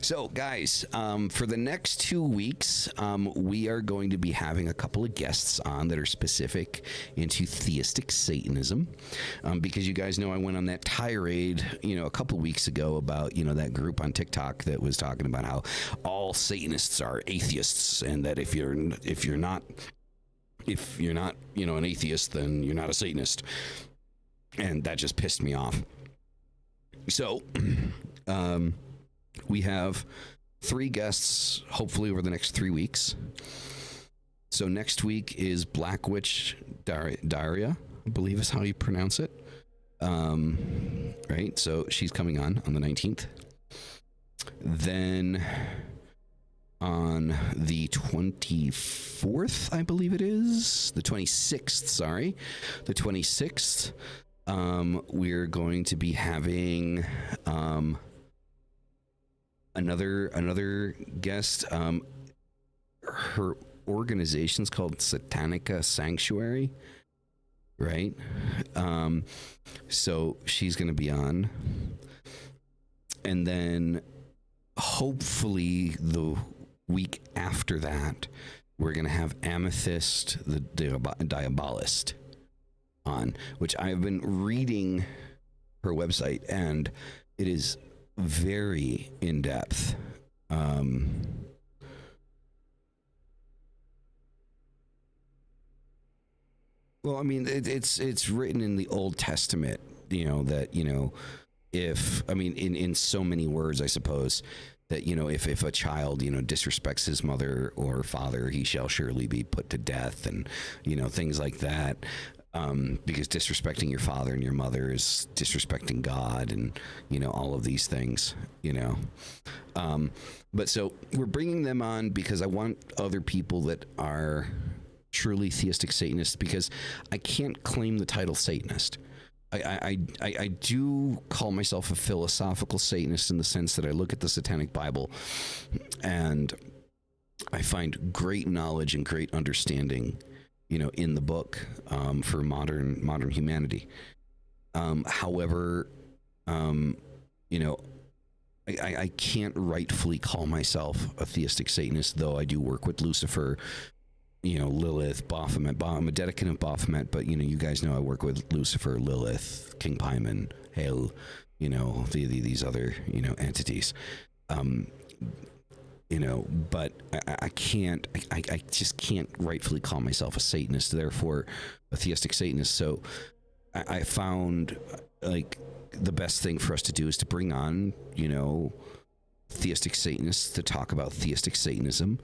So, guys, for the next 2 weeks, we are going to be having a couple of guests on that are specific into theistic Satanism, because you guys know I went on that tirade, you know, a couple weeks ago about, you know, that group on TikTok that was talking about how all Satanists are atheists, and that if you're not, you know, an atheist, then you're not a Satanist, and that just pissed me off. So, we have 3 guests, hopefully over the next 3 weeks. So next week is Black Witch Daria, I believe is how you pronounce it. Right, so she's coming on the 19th. Then on the 24th, I believe it is, the 26th, sorry, the 26th, we're going to be having another guest. Her organization's called Satanica Sanctuary, right? So she's going to be on, and then hopefully the week after that, we're going to have Amethyst, the Diabolist, on, which I've been reading her website, and it is very in depth. Well, I mean, it's written in the Old Testament, you know, that, you know, if, I mean, in so many words, I suppose, that, you know, if a child, you know, disrespects his mother or father, he shall surely be put to death, and, you know, things like that. Because disrespecting your father and your mother is disrespecting God, and, you know, all of these things, you know. But so we're bringing them on because I want other people that are truly theistic Satanists, because I can't claim the title Satanist. I do call myself a philosophical Satanist in the sense that I look at the Satanic Bible and I find great knowledge and great understanding, you know, in the book, for modern humanity. However, you know, I can't rightfully call myself a theistic Satanist, though I do work with Lucifer, you know, Lilith, Baphomet. I'm a dedicant of Baphomet, but, you know, you guys know I work with Lucifer, Lilith, King Paimon, Hel, you know, these other, you know, entities. You know, but I can't, I just can't rightfully call myself a Satanist, therefore a theistic Satanist. So I found, like, the best thing for us to do is to bring on, you know, theistic Satanists to talk about theistic Satanism,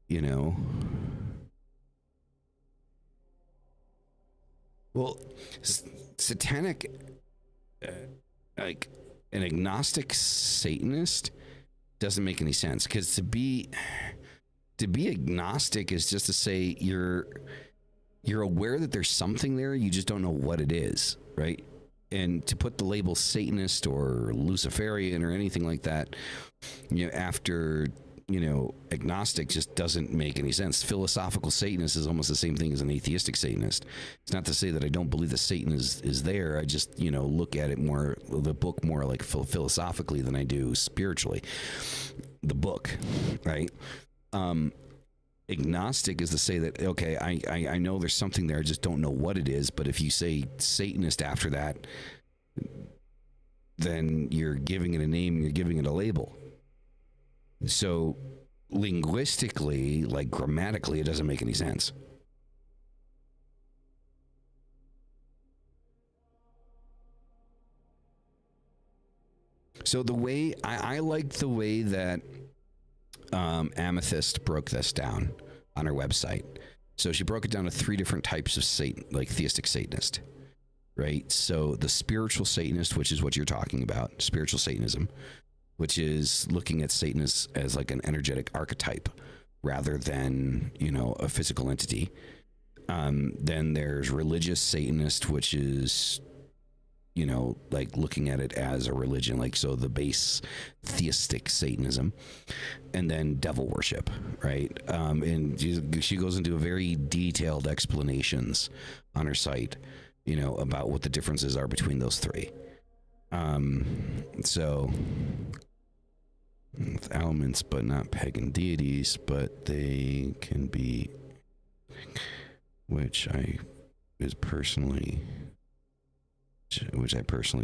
you know. Well, satanic, like, an agnostic Satanist doesn't make any sense, because to be agnostic is just to say you're aware that there's something there, you just don't know what it is, right? And to put the label Satanist or Luciferian or anything like that, you know, after, you know, agnostic just doesn't make any sense. Philosophical Satanist is almost the same thing as an atheistic Satanist. It's not to say that I don't believe that Satan is there. I just, you know, look at it more, the book more like philosophically than I do spiritually. The book, right? Agnostic is to say that, okay, I know there's something there, I just don't know what it is. But if you say Satanist after that, then you're giving it a name, you're giving it a label. So linguistically, like grammatically, it doesn't make any sense. So the way I liked the way that Amethyst broke this down on her website. So she broke it down to 3 different types of Satan, like theistic Satanist, right? So the spiritual Satanist, which is what you're talking about, spiritual Satanism, which is looking at Satan as like an energetic archetype rather than, you know, a physical entity. Then there's religious Satanist, which is, you know, like looking at it as a religion, like, so the base theistic Satanism. And then devil worship, right? And she goes into a very detailed explanations on her site, you know, about what the differences are between those 3. So with elements, but not pagan deities, but they can be, which I personally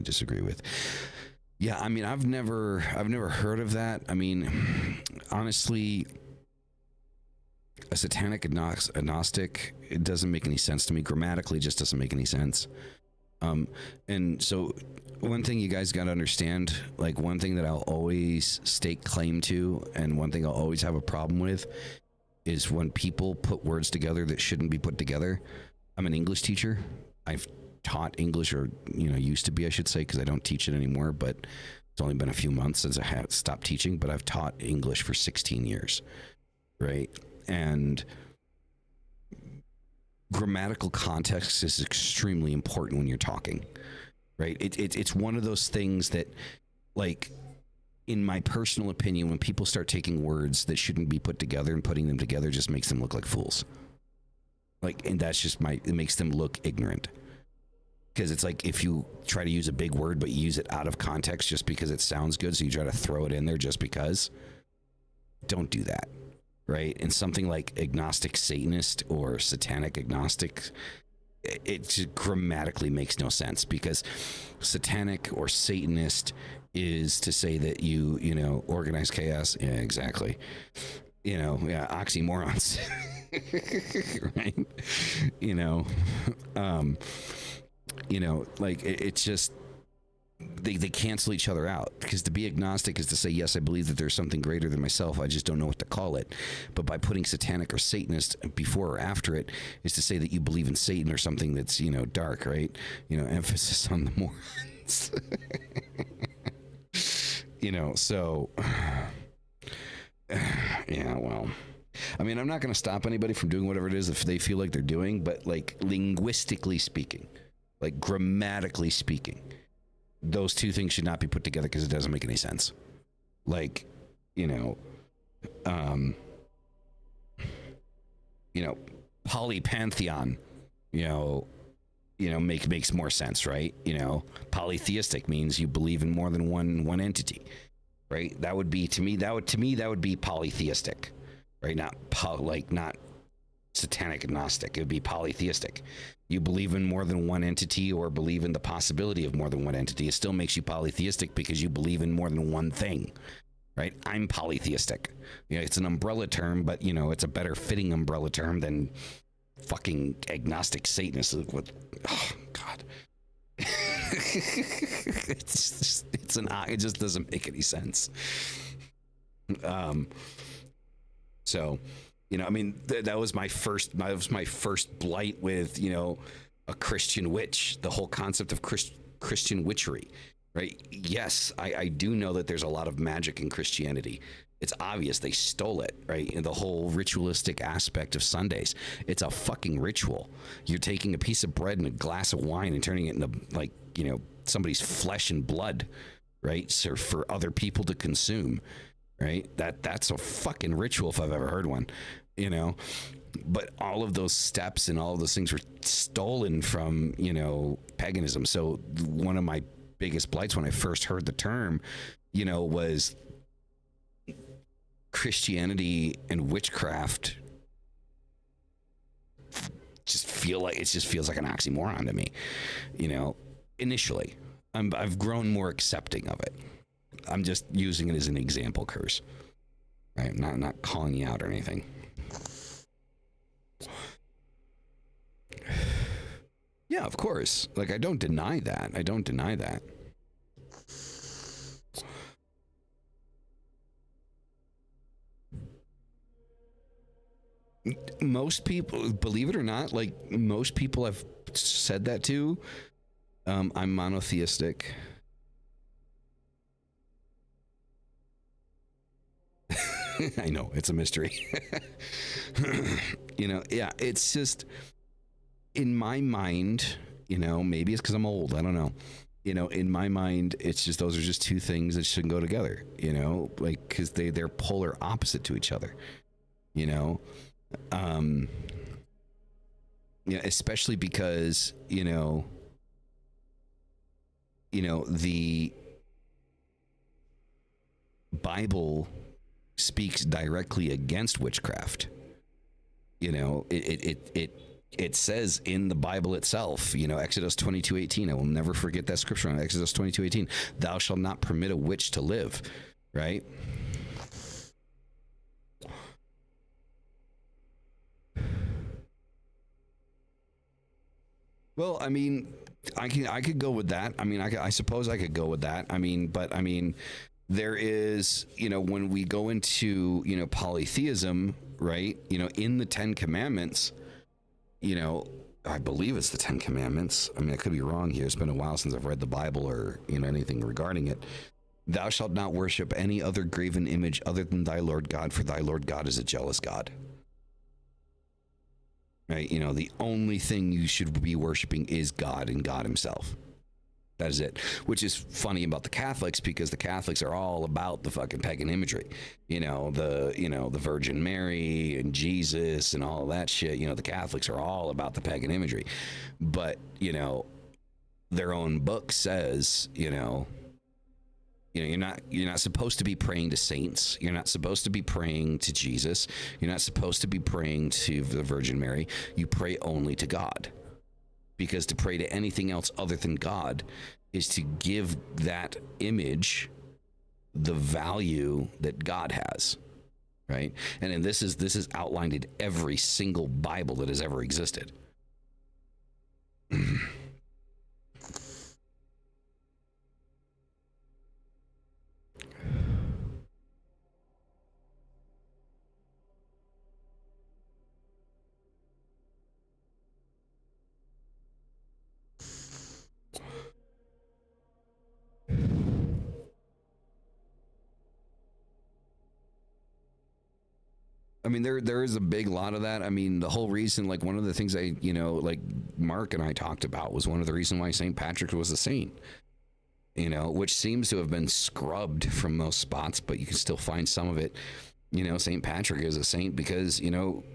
disagree with. Yeah, I mean, I've never heard of that. I mean, honestly, a satanic agnostic, it doesn't make any sense to me. Grammatically, it just doesn't make any sense. And so one thing you guys got to understand, like, one thing that I'll always stake claim to, and one thing I'll always have a problem with, is when people put words together that shouldn't be put together. I'm an English teacher. I've taught English, or, you know, used to be, I should say, because I don't teach it anymore, but it's only been a few months since I have stopped teaching, but I've taught English for 16 years, right? And grammatical context is extremely important when you're talking, right? It's one of those things that, like, in my personal opinion, when people start taking words that shouldn't be put together and putting them together, just makes them look like fools. Like, and that's just it makes them look ignorant. Because it's like, if you try to use a big word, but you use it out of context just because it sounds good, so you try to throw it in there just because, don't do that, right? And something like agnostic Satanist or satanic agnostic, it just grammatically makes no sense, because satanic or Satanist is to say that you know, organize chaos. Yeah, exactly. You know, yeah, oxymorons. Right? You know, like, it's just, they cancel each other out, because to be agnostic is to say, yes, I believe that there's something greater than myself, I just don't know what to call it. But by putting satanic or Satanist before or after it is to say that you believe in Satan or something that's, you know, dark, right? You know, emphasis on the morons. You know, so yeah, well, I mean, I'm not going to stop anybody from doing whatever it is if they feel like they're doing, but like linguistically speaking, like grammatically speaking, those two things should not be put together, because it doesn't make any sense. Like, you know, polypantheon, makes more sense, right? You know, polytheistic means you believe in more than one entity, right? That would be, to me that would be polytheistic, right? Not satanic agnostic. It would be polytheistic. You believe in more than one entity, or believe in the possibility of more than one entity. It still makes you polytheistic because you believe in more than one thing, right? I'm polytheistic. You know, it's an umbrella term, but you know, it's a better fitting umbrella term than fucking agnostic Satanist. What? Oh God. It just doesn't make any sense. So, you know, I mean, that was my first blight with, you know, a Christian witch, the whole concept of Christian witchery, right? Yes, I do know that there's a lot of magic in Christianity. It's obvious they stole it, right? And the whole ritualistic aspect of Sundays. It's a fucking ritual. You're taking a piece of bread and a glass of wine and turning it into, like, you know, somebody's flesh and blood, right? So for other people to consume, right? That's a fucking ritual if I've ever heard one, you know? But all of those steps and all of those things were stolen from, you know, paganism. So one of my biggest blights when I first heard the term, you know, was Christianity and witchcraft just feels like an oxymoron to me, you know. Initially, I've grown more accepting of it. I'm just using it as an example, curse, right? Not calling you out or anything. Yeah, of course. Like, I don't deny that. Most people, believe it or not, like most people I've said that to, I'm monotheistic. I know, it's a mystery. You know, yeah, it's just, in my mind, you know, maybe it's because I'm old, I don't know. You know, in my mind, it's just, those are just two things that shouldn't go together, you know, like, because they're polar opposite to each other, you know. Yeah, especially because, you know, the Bible speaks directly against witchcraft. You know, it says in the Bible itself, you know, Exodus 22:18. I will never forget that scripture on Exodus 22:18. Thou shalt not permit a witch to live, right? Well, I mean, I could go with that. I mean, I suppose I could go with that. I mean, but I mean, there is, you know, when we go into, you know, polytheism, right? You know, in the 10 Commandments, you know, I believe it's the 10 Commandments. I mean, I could be wrong here. It's been a while since I've read the Bible or, you know, anything regarding it. Thou shalt not worship any other graven image other than thy Lord God, for thy Lord God is a jealous God. Right? You know, the only thing you should be worshiping is God and God himself. That is it. Which is funny about the Catholics, because the Catholics are all about the fucking pagan imagery. You know, the Virgin Mary and Jesus and all of that shit. You know, the Catholics are all about the pagan imagery. But, you know, their own book says, you know, you're not supposed to be praying to saints. You're not supposed to be praying to Jesus. You're not supposed to be praying to the Virgin Mary. You pray only to God. Because to pray to anything else other than God is to give that image the value that God has, right? And this is outlined in every single Bible that has ever existed. I mean, there is a big lot of that. I mean, the whole reason, like one of the things like Mark and I talked about was one of the reasons why St. Patrick was a saint. Which seems to have been scrubbed from most spots, but you can still find some of it. St. Patrick is a saint because,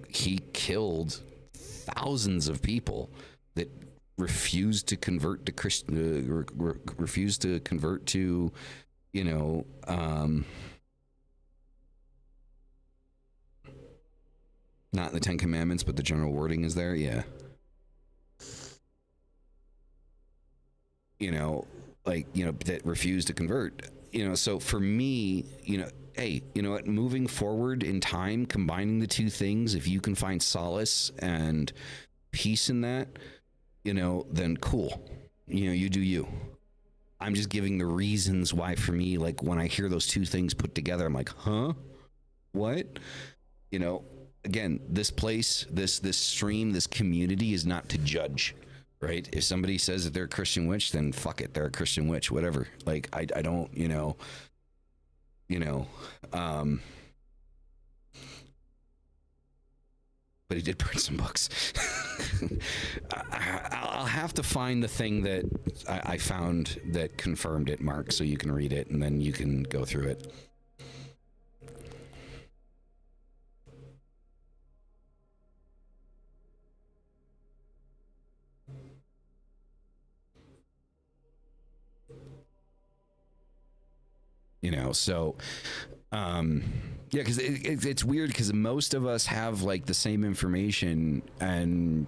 he killed thousands of people that refused to convert to Christian, refused to convert to, not the Ten Commandments, but the general wording is there. Yeah. That refused to convert. So for me, hey, you know what? Moving forward in time, combining the two things, if you can find solace and peace in that, then cool. You do you. I'm just giving the reasons why for me, like when I hear those two things put together, I'm like, huh? What? Again, this place, this stream, this community is not to judge, right? If somebody says that they're a Christian witch, then fuck it, they're a Christian witch, whatever. Like, I don't, but he did burn some books. I'll have to find the thing that I found that confirmed it, Mark, so you can read it and then you can go through it. So yeah, because it's weird because most of us have like the same information, and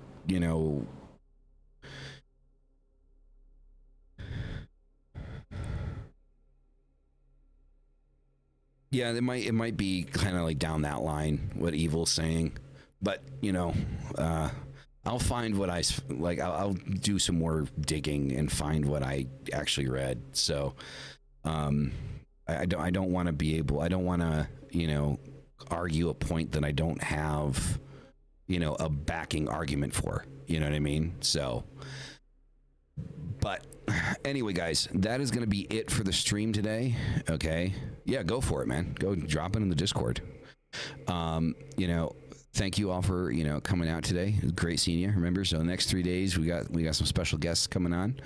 yeah, it might be kind of like down that line what Evil's saying, but I'll find what I like. I'll do some more digging and find what I actually read. So I don't want to be able, I don't want to, argue a point that I don't have, a backing argument for, you know what I mean? So, but anyway, guys, that is going to be it for the stream today. Okay. Yeah, go for it, man. Go drop it in the Discord. Thank you all for, coming out today. It was great seeing you. Remember, so the next 3 days, we got some special guests coming on.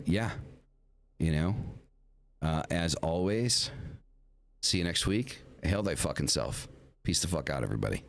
Yeah. As always, see you next week. Hail thy fucking self. Peace the fuck out, everybody.